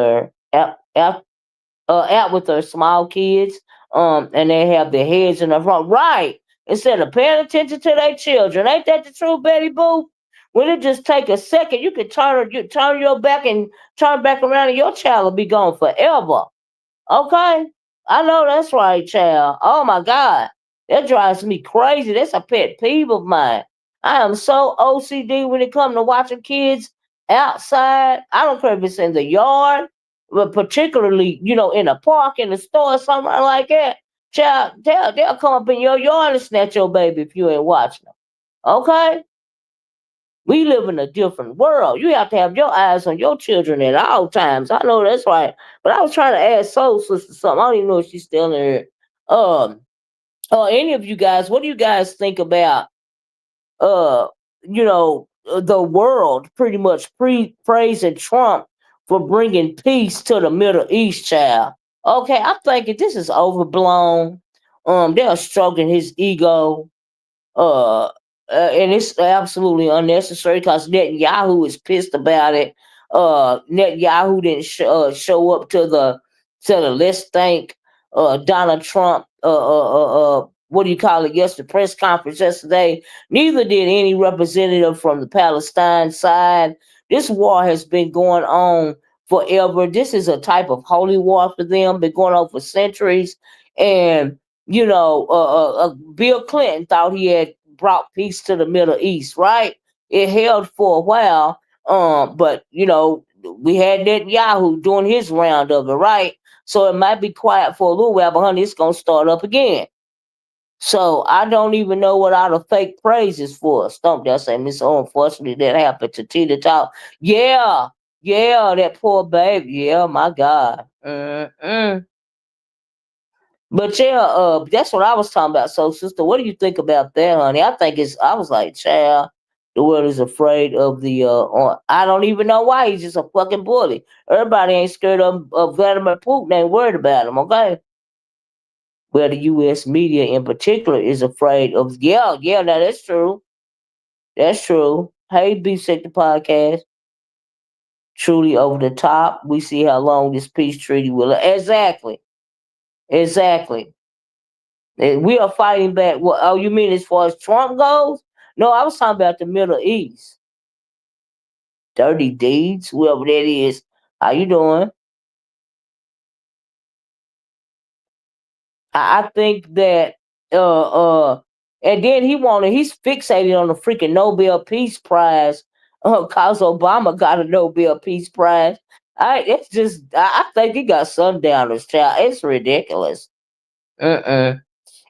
with their small kids, and they have their heads in the front, right? Instead of paying attention to their children, ain't that the truth, Betty Boo? When it just take a second, you can turn your back and turn back around, and your child will be gone forever. Okay? I know that's right, child. Oh my God. That drives me crazy. That's a pet peeve of mine. I am so OCD when it comes to watching kids outside. I don't care if it's in the yard, but particularly, in a park, in the store, something like that. Child, they'll come up in your yard and snatch your baby if you ain't watching them. Okay? We live in a different world. You have to have your eyes on your children at all times. I know that's right. But I was trying to ask Soul Sister something. I don't even know if she's still in here. Um, any of you guys, what do you guys think about uh, the world pretty much praising Trump for bringing peace to the Middle East, child? Okay, I'm thinking this is overblown. They're stroking his ego. Uh, and it's absolutely unnecessary because Netanyahu is pissed about it. Netanyahu didn't show up to the let's thank Donald Trump. What do you call it? Yes, the press conference yesterday. Neither did any representative from the Palestine side. This war has been going on forever. This is a type of holy war for them. Been going on for centuries, and Bill Clinton thought he had brought peace to the Middle East, right? It held for a while, but we had Netanyahu doing his round of it, right? So it might be quiet for a little while, but honey, it's gonna start up again. So I don't even know what all the fake praise is for. Stump that say, Miss O, unfortunately that happened to Tina Talk. Yeah, yeah, that poor baby. Yeah, my God. Mm-mm. But yeah, that's what I was talking about. So, sister, what do you think about that, honey? I was like, child, the world is afraid of I don't even know why he's just a fucking bully. Everybody ain't scared of Vladimir Putin, ain't worried about him, okay? Well, the U.S. media in particular is afraid of, yeah, now that's true. That's true. Hey, B-Sect the podcast. Truly over the top. We see how long this peace treaty will. Exactly. Exactly. We are fighting back. What? Oh, you mean as far as Trump goes? No, I was talking about the Middle East. Dirty deeds, whoever that is. How you doing? I think that and then he's fixated on the freaking Nobel Peace Prize cause Obama got a Nobel Peace Prize. I think he got sundowners, child. It's ridiculous. Mm-mm.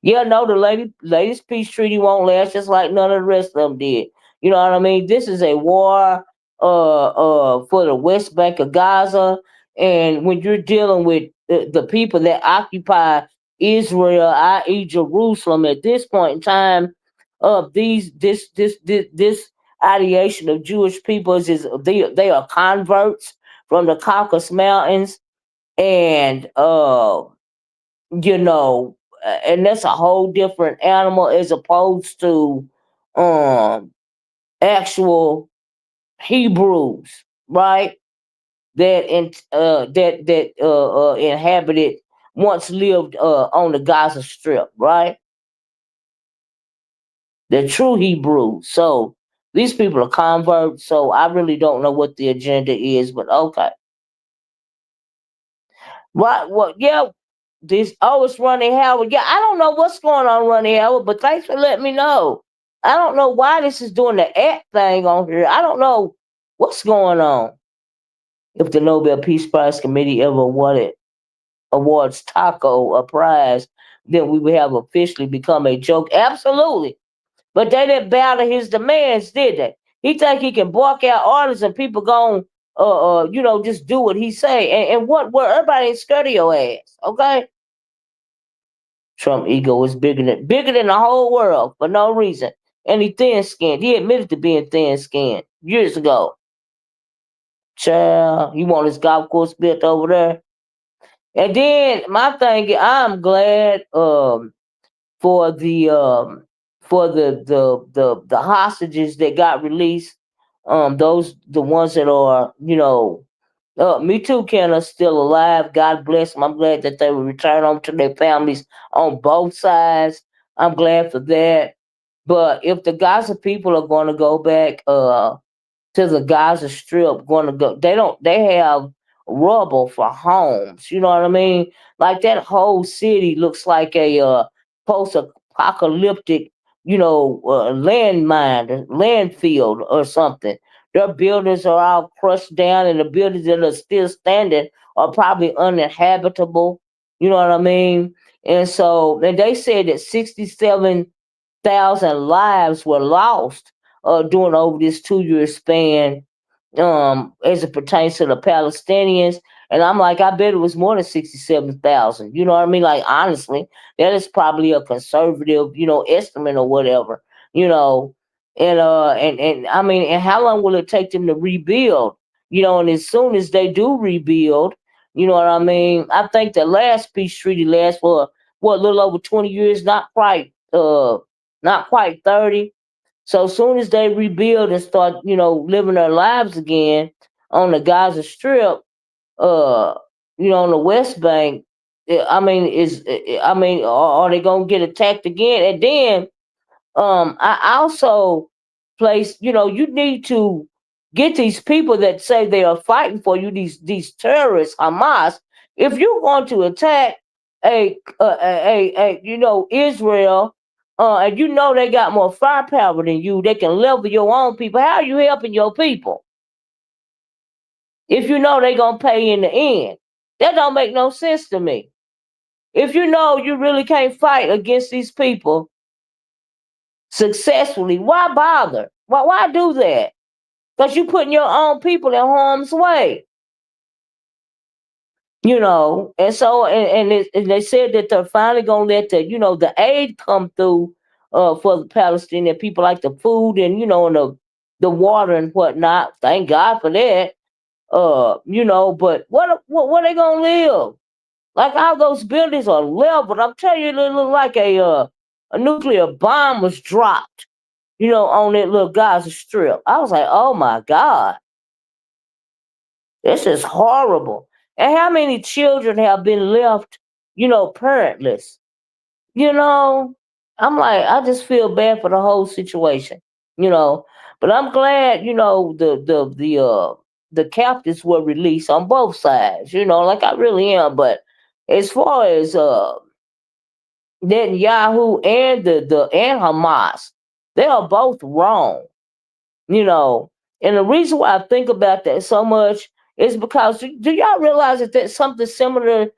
Yeah, no, the latest peace treaty won't last just like none of the rest of them did. You know what I mean? This is a war for the West Bank of Gaza. And when you're dealing with the people that occupy Israel, i.e. Jerusalem, at this point in time, this ideation of Jewish people is they are converts from the Caucasus Mountains, and you know, and that's a whole different animal as opposed to um actual Hebrews, right? That inhabited once lived on the Gaza Strip, right? The true Hebrews. So these people are converts. So I really don't know what the agenda is, but okay. Right? Well, yeah. This it's Ronnie Howard. Yeah, I don't know what's going on, Ronnie Howard, but thanks for letting me know. I don't know why this is doing the act thing on here. I don't know what's going on. If the Nobel Peace Prize Committee ever awards Taco a prize, then we would have officially become a joke. Absolutely. But they didn't bow to his demands, did they? He think he can bark out orders and people gon' just do what he say. And what everybody ain't scared of your ass, okay? Trump ego is bigger than the whole world for no reason. And he thin skinned. He admitted to being thin skinned years ago. Child, he want his golf course built over there. And then my thing, I'm glad for the the hostages that got released. Those the ones that are me too, Ken, are still alive. God bless them. I'm glad that they will return home to their families on both sides. I'm glad for that. But if the Gaza people are going to go back, to the Gaza Strip, going to go. They have rubble for homes. You know what I mean? Like that whole city looks like a post-apocalyptic, landfill or something. Their buildings are all crushed down, and the buildings that are still standing are probably uninhabitable. You know what I mean? And they said that 67,000 lives were lost during over this 2 year span, as it pertains to the Palestinians. And I'm like, I bet it was more than 67,000. You know what I mean? Like, honestly, that is probably a conservative, estimate or whatever, you know. And I mean, and how long will it take them to rebuild? And as soon as they do rebuild, you know what I mean? I think the last peace treaty lasts for what, a little over 20 years, not quite 30. So as soon as they rebuild and start, living their lives again on the Gaza Strip, uh, on the West Bank, I mean, are they gonna get attacked again? And then, I also place, you need to get these people that say they are fighting for you, these terrorists, Hamas. If you want to attack Israel, and they got more firepower than you, they can level your own people. How are you helping your people if you know they gonna pay in the end? That don't make no sense to me. If you know you really can't fight against these people successfully, why bother? Why do that? Because you're putting your own people in harm's way. And so and they said that they're finally gonna let the aid come through for the Palestinian people, like the food and and the water and whatnot. Thank God for that. But what they gonna live? Like, all those buildings are leveled. I'm telling you, it look like a nuclear bomb was dropped, on that little Gaza Strip. I was like, oh my God, this is horrible. And how many children have been left, parentless? You know, I'm like, I just feel bad for the whole situation, you know. But I'm glad, the captives were released on both sides, like I really am. But as far as Netanyahu and and Hamas, they are both wrong, you know. And the reason why I think about that so much is because do y'all realize that something similar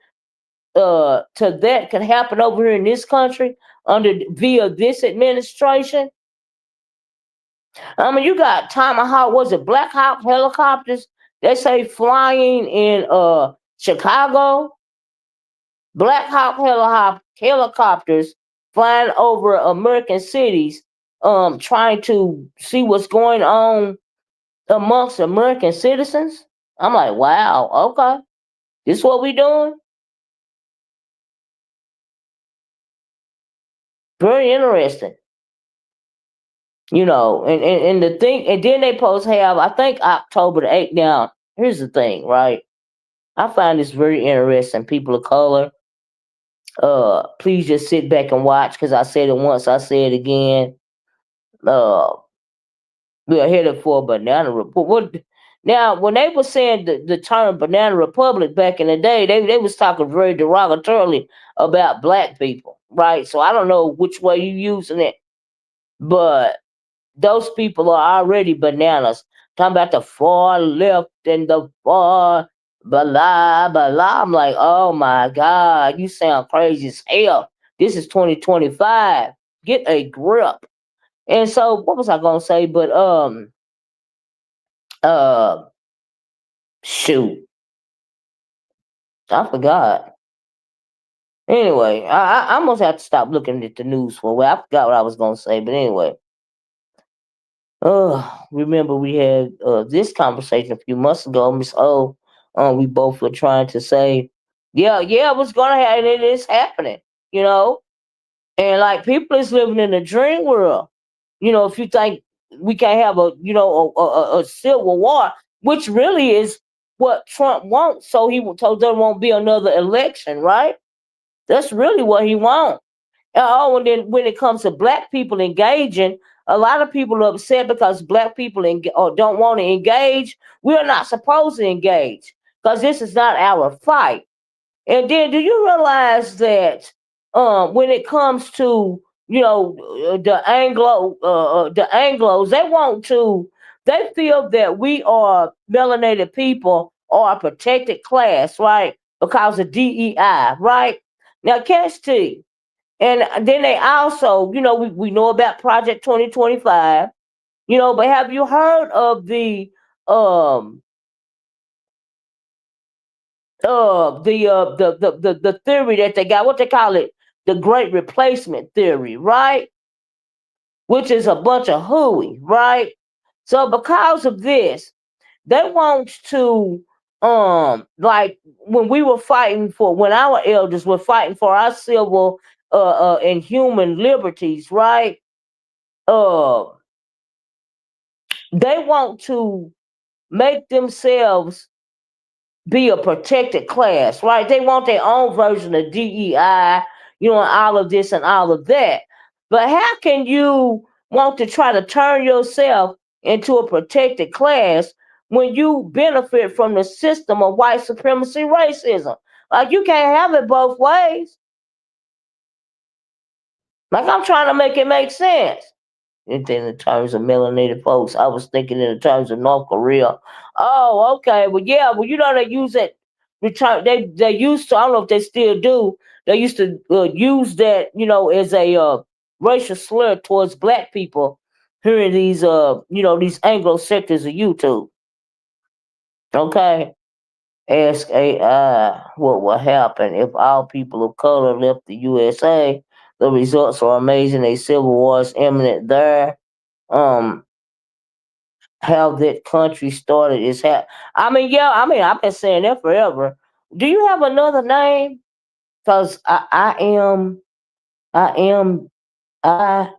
to that can happen over here in this country under via this administration? I mean, you got Tomahawk, was it Black Hawk helicopters? They say flying in Chicago. Black Hawk helicopters flying over American cities, trying to see what's going on amongst American citizens. I'm like, wow, okay, this what we doing? Very interesting. And the thing, and then they post have, I think, October the 8th. Now, here's the thing, right? I find this very interesting. People of color, please just sit back and watch because I said it once, I say it again. Uh, we are headed for a banana republic. Now, when they were saying the term banana republic back in the day, they was talking very derogatorily about black people, right? So I don't know which way you using it, but those people are already bananas. Talking about the far left and the far blah blah. I'm like, oh my god, you sound crazy as hell. This is 2025. Get a grip. And so, what was I gonna say? But uh, shoot, I forgot. Anyway, I almost have to stop looking at the news for a while. I forgot what I was gonna say, but anyway. Remember we had this conversation a few months ago, Miss O. We both were trying to say, yeah, what's gonna happen? It is happening, you know. And like people is living in a dream world. If you think we can't have a civil war, which really is what Trump wants, so there won't be another election, right? That's really what he wants. Oh, and then when it comes to black people engaging, a lot of people are upset because black people or don't want to engage. We're not supposed to engage because this is not our fight. And then, do you realize that when it comes to the Anglos, they feel that we are melanated people or a protected class, right? Because of DEI, right? Now, catch T. And then they also, we know about Project 2025, but have you heard of um the theory that they got, what they call it, the great replacement theory, right? Which is a bunch of hooey, right? So because of this, they want to like when our elders were fighting for our civil and human liberties, right? Uh they want to make themselves be a protected class, right? They want their own version of DEI, and all of this and all of that. But how can you want to try to turn yourself into a protected class when you benefit from the system of white supremacy racism? Like, you can't have it both ways. Like, I'm trying to make it make sense. And then in terms of melanated folks, I was thinking in terms of North Korea. Oh, okay. Well, yeah. Well, they use that return. They used to. I don't know if they still do. They used to use that, as a racial slur towards black people here in these Anglo sectors of YouTube. Okay. Ask AI what will happen if all people of color left the USA. The results are amazing. A civil war is imminent there. Um, how that country started is how. I mean, yeah. I mean, I've been saying that forever. Do you have another name? Cause I am, I I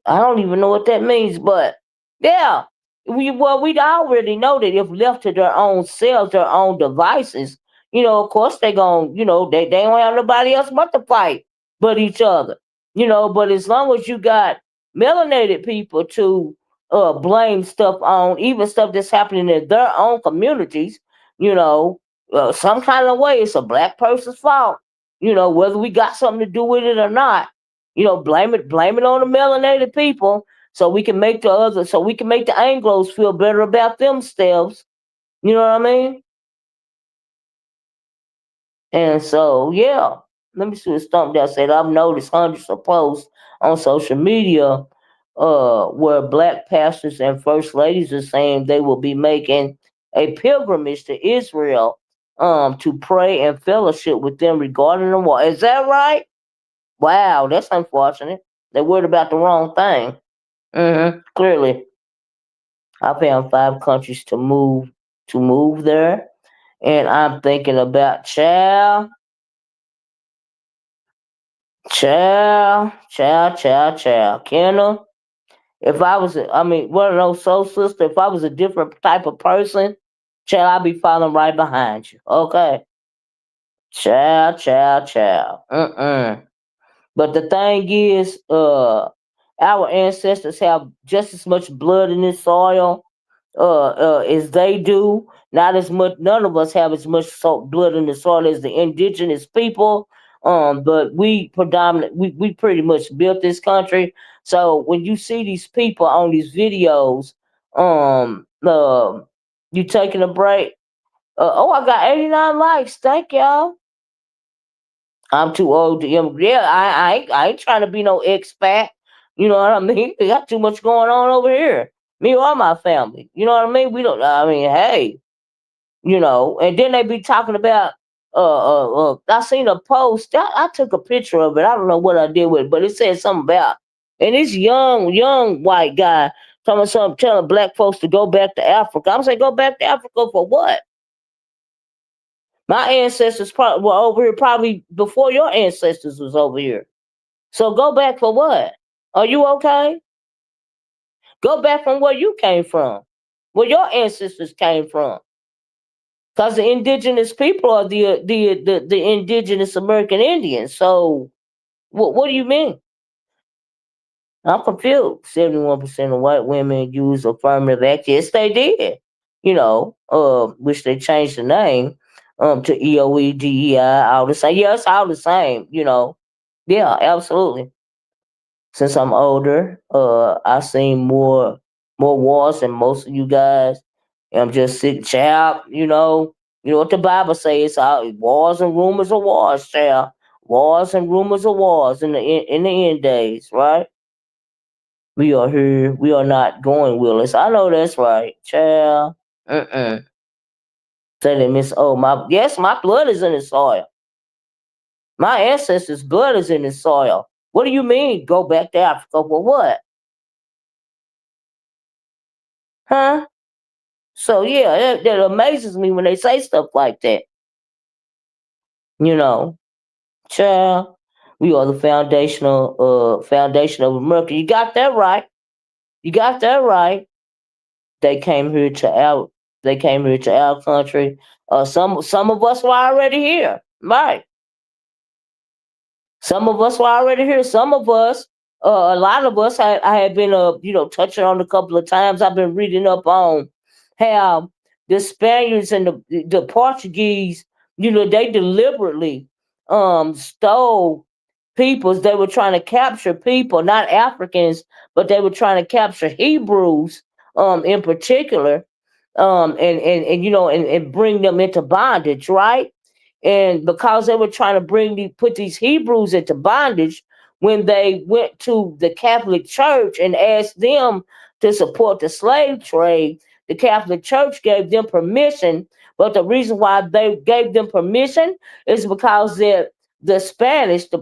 don't even know what that means, but yeah, we'd already know that if left to their own selves, their own devices, of course they gon' they don't have nobody else but to fight but each other, But as long as you got melanated people to blame stuff on, even stuff that's happening in their own communities, you know, some kind of way it's a black person's fault, whether we got something to do with it or not. Blame it on the melanated people so we can make the Anglos feel better about themselves. You know what I mean? And so, yeah. Let me see what Stump that said. I've noticed hundreds of posts on social media where black pastors and first ladies are saying they will be making a pilgrimage to Israel to pray and fellowship with them regarding the war. Is that right? Wow, that's unfortunate. They're worried about the wrong thing. Clearly, I found 5 countries to move to move there, and I'm thinking about child, Kendall. If I was, I mean, one of those soul sister, if I was a different type of person, child, I'd be following right behind you. Okay, child. But the thing is, our ancestors have just as much blood in this soil as they do. Not as much. None of us have as much blood in the soil as the indigenous people. But we predominant. We pretty much built this country. So when you see these people on these videos, you taking a break. Oh, I got 89 likes. Thank y'all. I'm too old to yeah, I ain't trying to be no expat. You know what I mean? We got too much going on over here. Me or my family. You know what I mean? We don't I mean, hey, and then they be talking about I seen a post. I took a picture of it. I don't know what I did with it, but it said something about and this young white guy telling something telling black folks to go back to Africa. I'm saying go back to Africa for what? My ancestors probably were over here probably before your ancestors was over here. So go back for what? Are you okay? Go back from where you came from, where your ancestors came from. Because the indigenous people are the indigenous American Indians. So what do you mean? I'm confused. 71% of white women use affirmative action. Yes, they did. Which they changed the name to EOEDEI, all the same. Yeah, it's all the same. Yeah, absolutely. Since I'm older, I've seen more wars than most of you guys. And I'm just sick, child. You know what the Bible says? It's all wars and rumors of wars, child. Wars and rumors of wars in the end days, right? We are here. We are not going, Willis. I know that's right, child. Say that, Miss. Oh, my blood is in the soil. My ancestors' blood is in the soil. What do you mean? Go back to Africa for what? Huh? So yeah, that amazes me when they say stuff like that. You know, child, we are the foundation of America. You got that right. You got that right. They came here to our they came here to our country. Some of us were already here. Right. Some of us were already here. Some of us, a lot of us, I had been, touching on a couple of times. I've been reading up on how the Spaniards and the Portuguese, they deliberately stole peoples. They were trying to capture people, not Africans, but they were trying to capture Hebrews, in particular, and bring them into bondage, right? And because they were trying to put these Hebrews into bondage, when they went to the Catholic Church and asked them to support the slave trade, the Catholic Church gave them permission. But the reason why they gave them permission is because the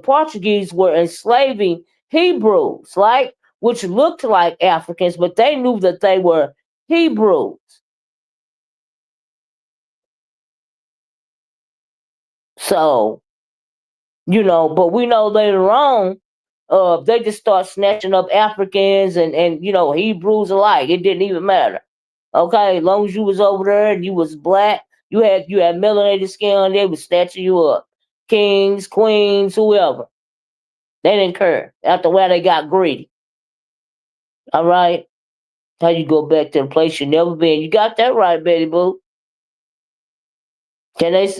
Portuguese were enslaving Hebrews, right? Which looked like Africans, but they knew that they were Hebrews. So, but we know later on, they just start snatching up Africans and Hebrews alike. It didn't even matter. Okay, as long as you was over there and you was black, you had melanated skin, they was snatching you up. Kings, queens, whoever. They didn't care. After a while, they got greedy. All right, how you go back to the place you never been? You got that right, Betty Boo. Can they,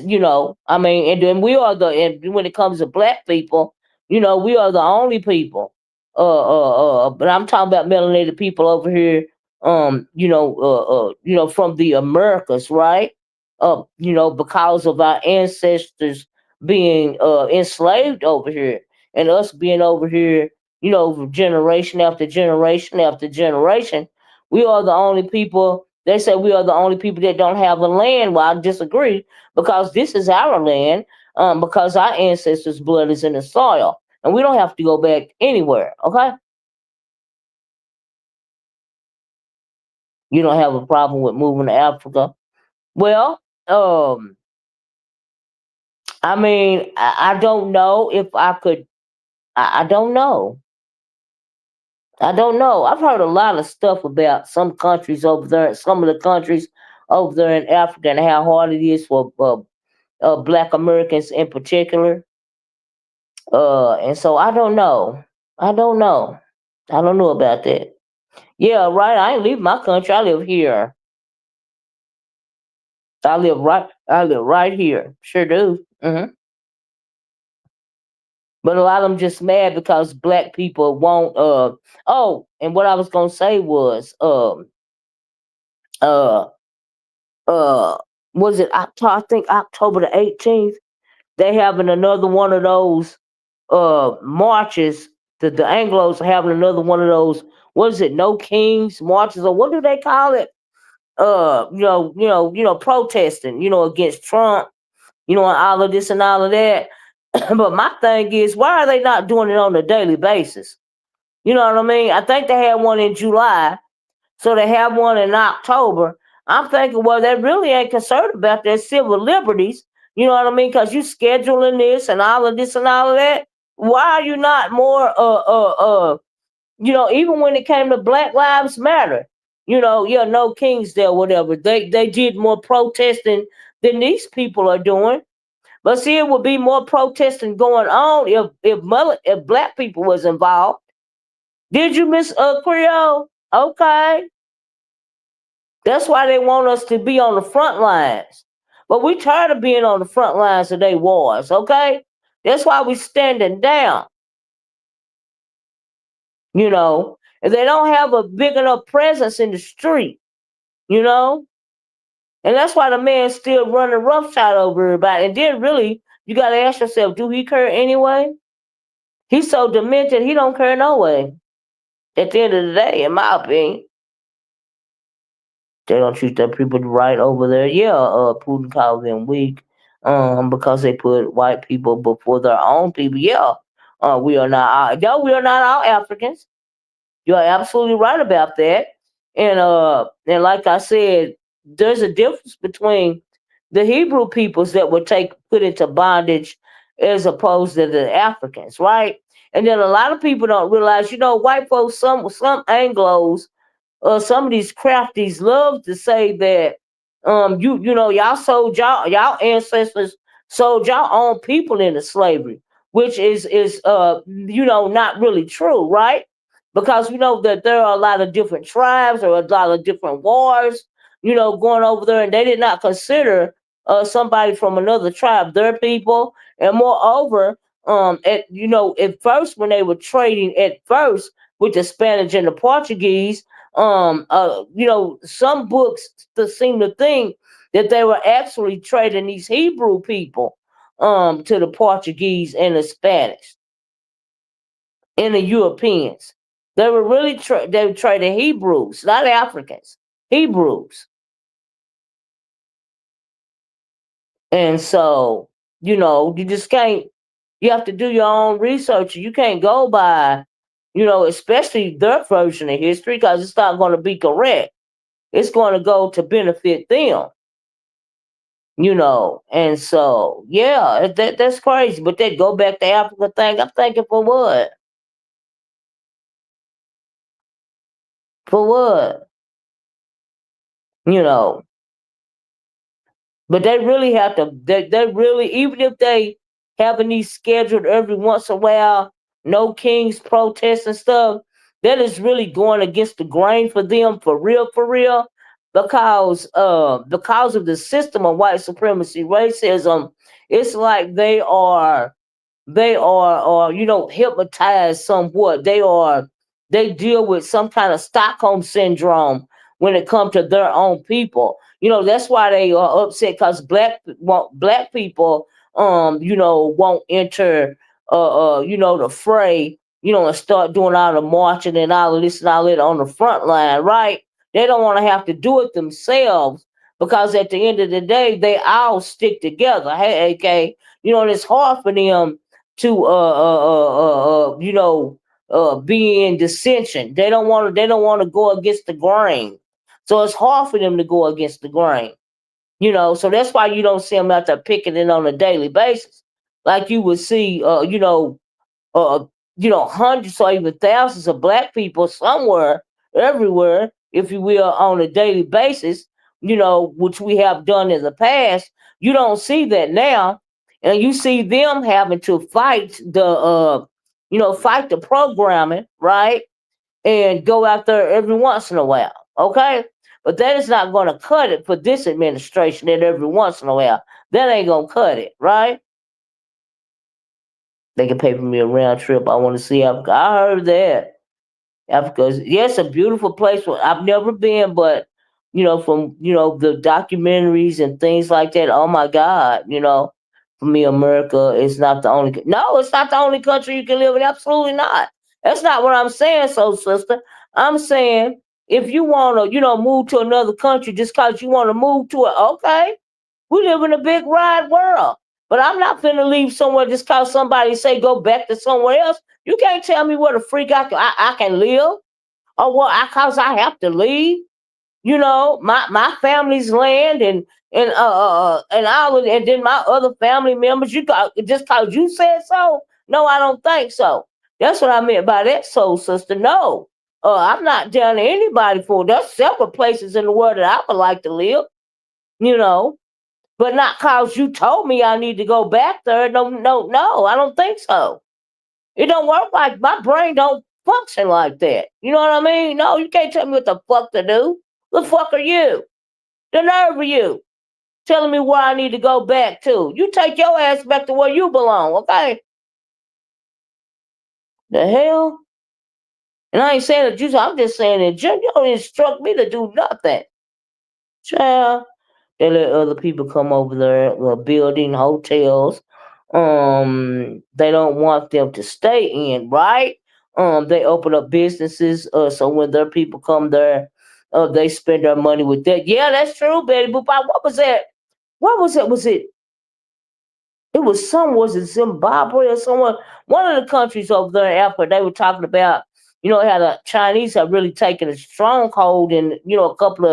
I mean, and then and when it comes to black people, we are the only people. But I'm talking about melanated people over here, from the Americas, right? Because of our ancestors being enslaved over here and us being over here, generation after generation after generation, we are the only people. They say we are the only people that don't have a land. Well, I disagree because this is our land, because our ancestors' blood is in the soil, and we don't have to go back anywhere. Okay, you don't have a problem with moving to Africa. Well, I mean, I don't know if I could. I don't know. I don't know. I've heard a lot of stuff about some countries over there, some of the countries over there in Africa, and how hard it is for Black Americans in particular. And so I don't know. I don't know. I don't know about that. Yeah, right. I ain't leave my country. I live here. I live right. I live right here. Sure do. But a lot of them just mad because black people won't. Oh, and what I was gonna say was uh uh was it October? I think October the 18th. They having another one of those marches. The Anglos are having another one of those. What is it? No Kings marches, or what do they call it? Protesting. Against Trump. And all of this and all of that. But my thing is, why are they not doing it on a daily basis? You know what I mean? I think they had one in July, so they have one in October. I'm thinking, well, they really ain't concerned about their civil liberties. You know what I mean? Because you scheduling this and all of this and all of that. Why are you not more, even when it came to Black Lives Matter, yeah, no kings there, whatever. They did more protesting than these people are doing. But see, it would be more protesting going on if black people was involved. Did you miss Creole? Okay. That's why they want us to be on the front lines. But we tired of being on the front lines of their wars, okay? That's why we standing down, you know. If they don't have a big enough presence in the street, you know. And that's why the man's still running roughshod over everybody. And then really, you gotta ask yourself, do he care anyway? He's so demented, he don't care no way. At the end of the day, in my opinion. They don't treat their people right over there. Yeah, Putin calls them weak, because they put white people before their own people. Yeah, we are not. No, we are not all Africans. You are absolutely right about that. And like I said, there's a difference between the Hebrew peoples that were put into bondage as opposed to the Africans, right? And then a lot of people don't realize, white folks, some Anglos, some of these crafties love to say that y'all sold y'all ancestors sold y'all own people into slavery, which is not really true, right? Because we know that there are a lot of different tribes or a lot of different wars, going over there, and they did not consider somebody from another tribe their people. And moreover, at first when they were trading at first with the Spanish and the Portuguese, some books seem to think that they were actually trading these Hebrew people to the Portuguese and the Spanish and the Europeans. They were really they were trading Hebrews, not Africans, Hebrews. And so, you just can't. You have to do your own research. You can't go by, especially their version of history, because it's not going to be correct. It's going to go to benefit them, And so, yeah, that's crazy. But they go back to Africa thing. I'm thinking, for what? For what? You know. But they really have to. They really, even if they having these scheduled every once in a while, no kings protests and stuff, that is really going against the grain for them, for real, because of the system of white supremacy, racism. It's like they are hypnotized somewhat. They deal with some kind of Stockholm syndrome when it comes to their own people. That's why they are upset, because black people won't enter the fray, and start doing all the marching and all of this and all that on the front line, right? They don't want to have to do it themselves, because at the end of the day they all stick together. Hey, okay, and it's hard for them to be in dissension. They don't want to go against the grain. So it's hard for them to go against the grain. So that's why you don't see them out there picketing on a daily basis, like you would see, uh, hundreds or even thousands of black people somewhere, everywhere, if you will, on a daily basis, which we have done in the past. You don't see that now. And you see them having to fight the programming, right? And go out there every once in a while, okay? But that is not going to cut it for this administration and every once in a while. That ain't going to cut it, right? They can pay for me a round trip. I want to see Africa. I heard that. Africa's, yes, a beautiful place. I've never been, but from the documentaries and things like that. Oh my God, for me, America is not the only. No, it's not the only country you can live in. Absolutely not. That's not what I'm saying, so sister. I'm saying if you want to, move to another country just because you want to move to it, okay. We live in a big wide world. But I'm not finna leave somewhere just cause somebody say go back to somewhere else. You can't tell me where the freak I can live or what cause I have to leave. My family's land and all of, and then my other family members. You got just cause you said so? No, I don't think so. That's what I meant by that, soul sister. No. I'm not down to anybody for it. There's several places in the world that I would like to live, you know but not cause you told me I need to go back there. No, no, no, I don't think so. It don't work like my brain don't function like that. You know what I mean? No, you can't tell me what the fuck to do. The fuck are you? The nerve of you telling me where I need to go back to. You take your ass back to where you belong, okay? The hell? And I ain't saying that I'm just saying that you don't instruct me to do nothing. Child. They let other people come over there, building hotels. They don't want them to stay in, right? They open up businesses, so when their people come there, they spend their money with that. Yeah, that's true, Betty Boop. What was that? What was it? Was it Zimbabwe or someone, one of the countries over there in Africa? They were talking about, how the Chinese have really taken a stronghold in, a couple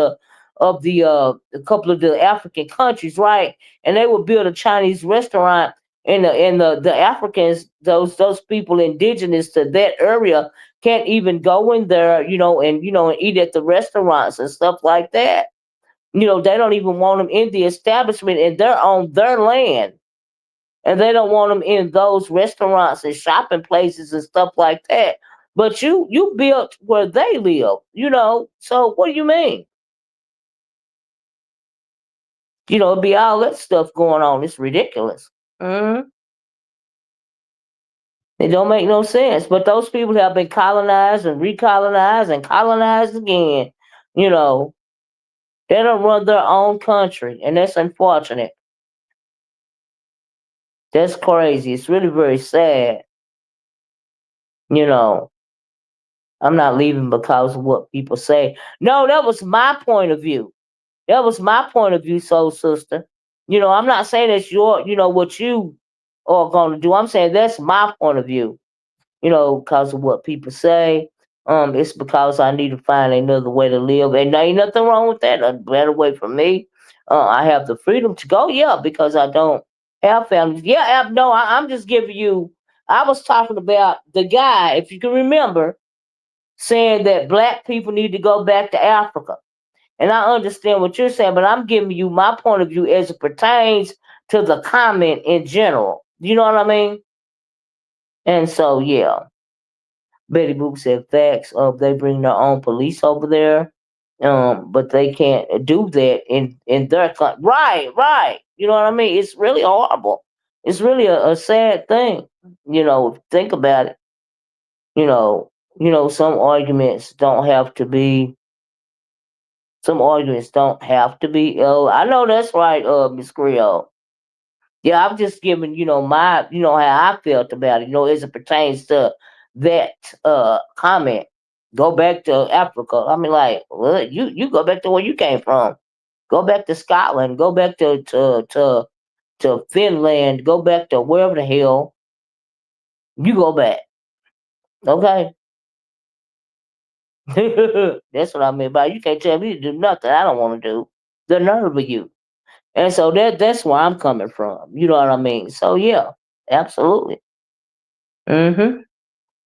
of the African countries, right? And they would build a Chinese restaurant, and the Africans, those people indigenous to that area, can't even go in there, and eat at the restaurants and stuff like that. They don't even want them in the establishment, and they're on their land, and they don't want them in those restaurants and shopping places and stuff like that. But you built where they live, So what do you mean? It'd be all that stuff going on. It's ridiculous. It don't make no sense. But those people have been colonized and recolonized and colonized again. You know, they don't run their own country, and that's unfortunate. That's crazy. It's really very sad. You know, I'm not leaving because of what people say. No, that was my point of view. That was my point of view, soul sister. I'm not saying that's what you are going to do. I'm saying that's my point of view. Because of what people say. It's because I need to find another way to live, and there ain't nothing wrong with that. A better way for me. I have the freedom to go, yeah, because I don't have family. Yeah, no, I'm just giving you. I was talking about the guy, if you can remember, saying that black people need to go back to Africa. And I understand what you're saying, but I'm giving you my point of view as it pertains to the comment in general. You know what I mean? And so, yeah. Betty Boop said facts of they bring their own police over there, but they can't do that in their country. Right, right. You know what I mean? It's really horrible. It's really a sad thing. Think about it. You know, some arguments don't have to be. Some arguments don't have to be. Oh, I know that's right, Miss Creole. Yeah, I'm just giving, my, how I felt about it, as it pertains to that comment. Go back to Africa. I mean, like, well, you go back to where you came from. Go back to Scotland. Go back to Finland. Go back to wherever the hell you go back. Okay, that's what I mean by you can't tell me to do nothing I don't want to do. The nerve of you. And so that's where I'm coming from. You know what I mean? So yeah, absolutely. Mhm.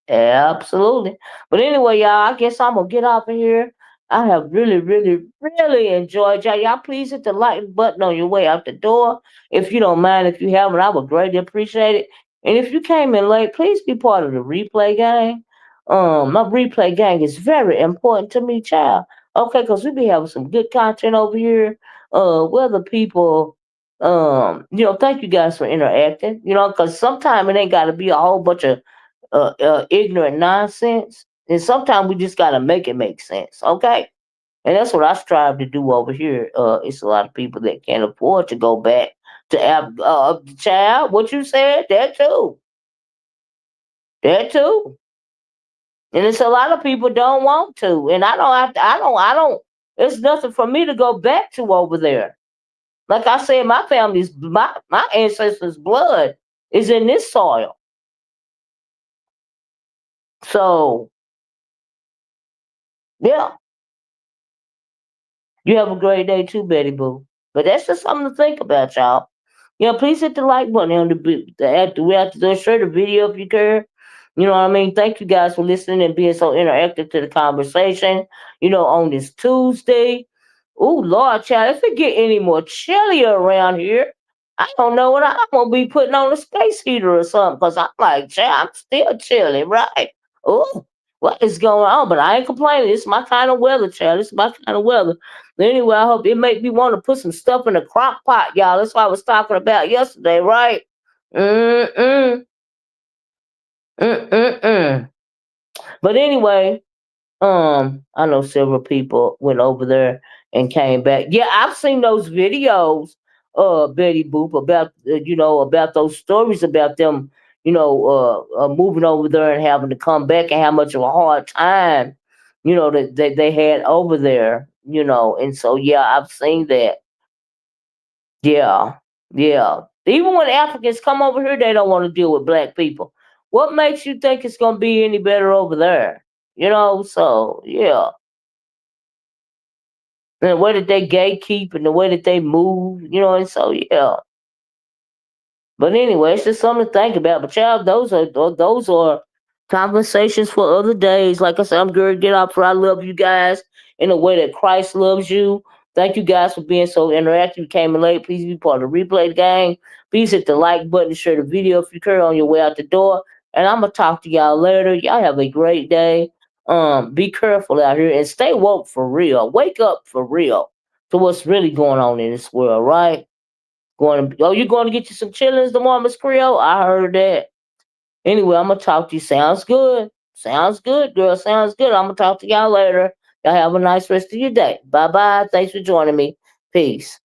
Absolutely. But anyway, y'all, I guess I'm gonna get off of here. I have really, really, really enjoyed y'all. Y'all please hit the like button on your way out the door. If you don't mind, if you haven't, I would greatly appreciate it. And if you came in late, please be part of the replay gang. My replay gang is very important to me, child. Okay, because we be having some good content over here. Whether people thank you guys for interacting, because sometimes it ain't gotta be a whole bunch of ignorant nonsense. And sometimes we just gotta make it make sense, okay? And that's what I strive to do over here. It's a lot of people that can't afford to go back to child. What you said, that too, and it's a lot of people don't want to, and I don't have to. I don't. It's nothing for me to go back to over there. Like I said, my ancestors' blood is in this soil. So yeah, you have a great day too, Betty Boo. But that's just something to think about, y'all. Please hit the like button on we have to share the video if you care. You know what I mean? Thank you guys for listening and being so interactive to the conversation. On this Tuesday. Oh Lord, child, if it get any more chillier around here, I don't know what I'm gonna be putting on a space heater or something. Cause I'm like, child, I'm still chilly, right? Oh, what is going on? But I ain't complaining. It's my kind of weather, child. It's my kind of weather. Anyway, I hope it make me want to put some stuff in the crock pot, y'all. That's what I was talking about yesterday, right? Mm-mm. Mm-mm-mm. But anyway, I know several people went over there and came back. Yeah, I've seen those videos, Betty Boop, about those stories about them, moving over there and having to come back and how much of a hard time, that they had over there, and so yeah, I've seen that. Yeah, yeah. Even when Africans come over here, they don't want to deal with black people. What makes you think it's gonna be any better over there? So yeah. And the way that they gatekeep and the way that they move, and so yeah. But anyway, it's just something to think about. But child, those are conversations for other days. Like I said, I'm going to get off for I love you guys in the way that Christ loves you. Thank you guys for being so interactive. You came in late. Please be part of the replay gang. Please hit the like button, share the video if you care on your way out the door. And I'm gonna talk to y'all later. Y'all have a great day. Be careful out here and stay woke for real. Wake up for real to what's really going on in this world, right? You going to get you some chillings tomorrow, Miss Creole? I heard that. Anyway, I'm gonna talk to you. Sounds good. Sounds good, girl. Sounds good. I'm gonna talk to y'all later. Y'all have a nice rest of your day. Bye bye. Thanks for joining me. Peace.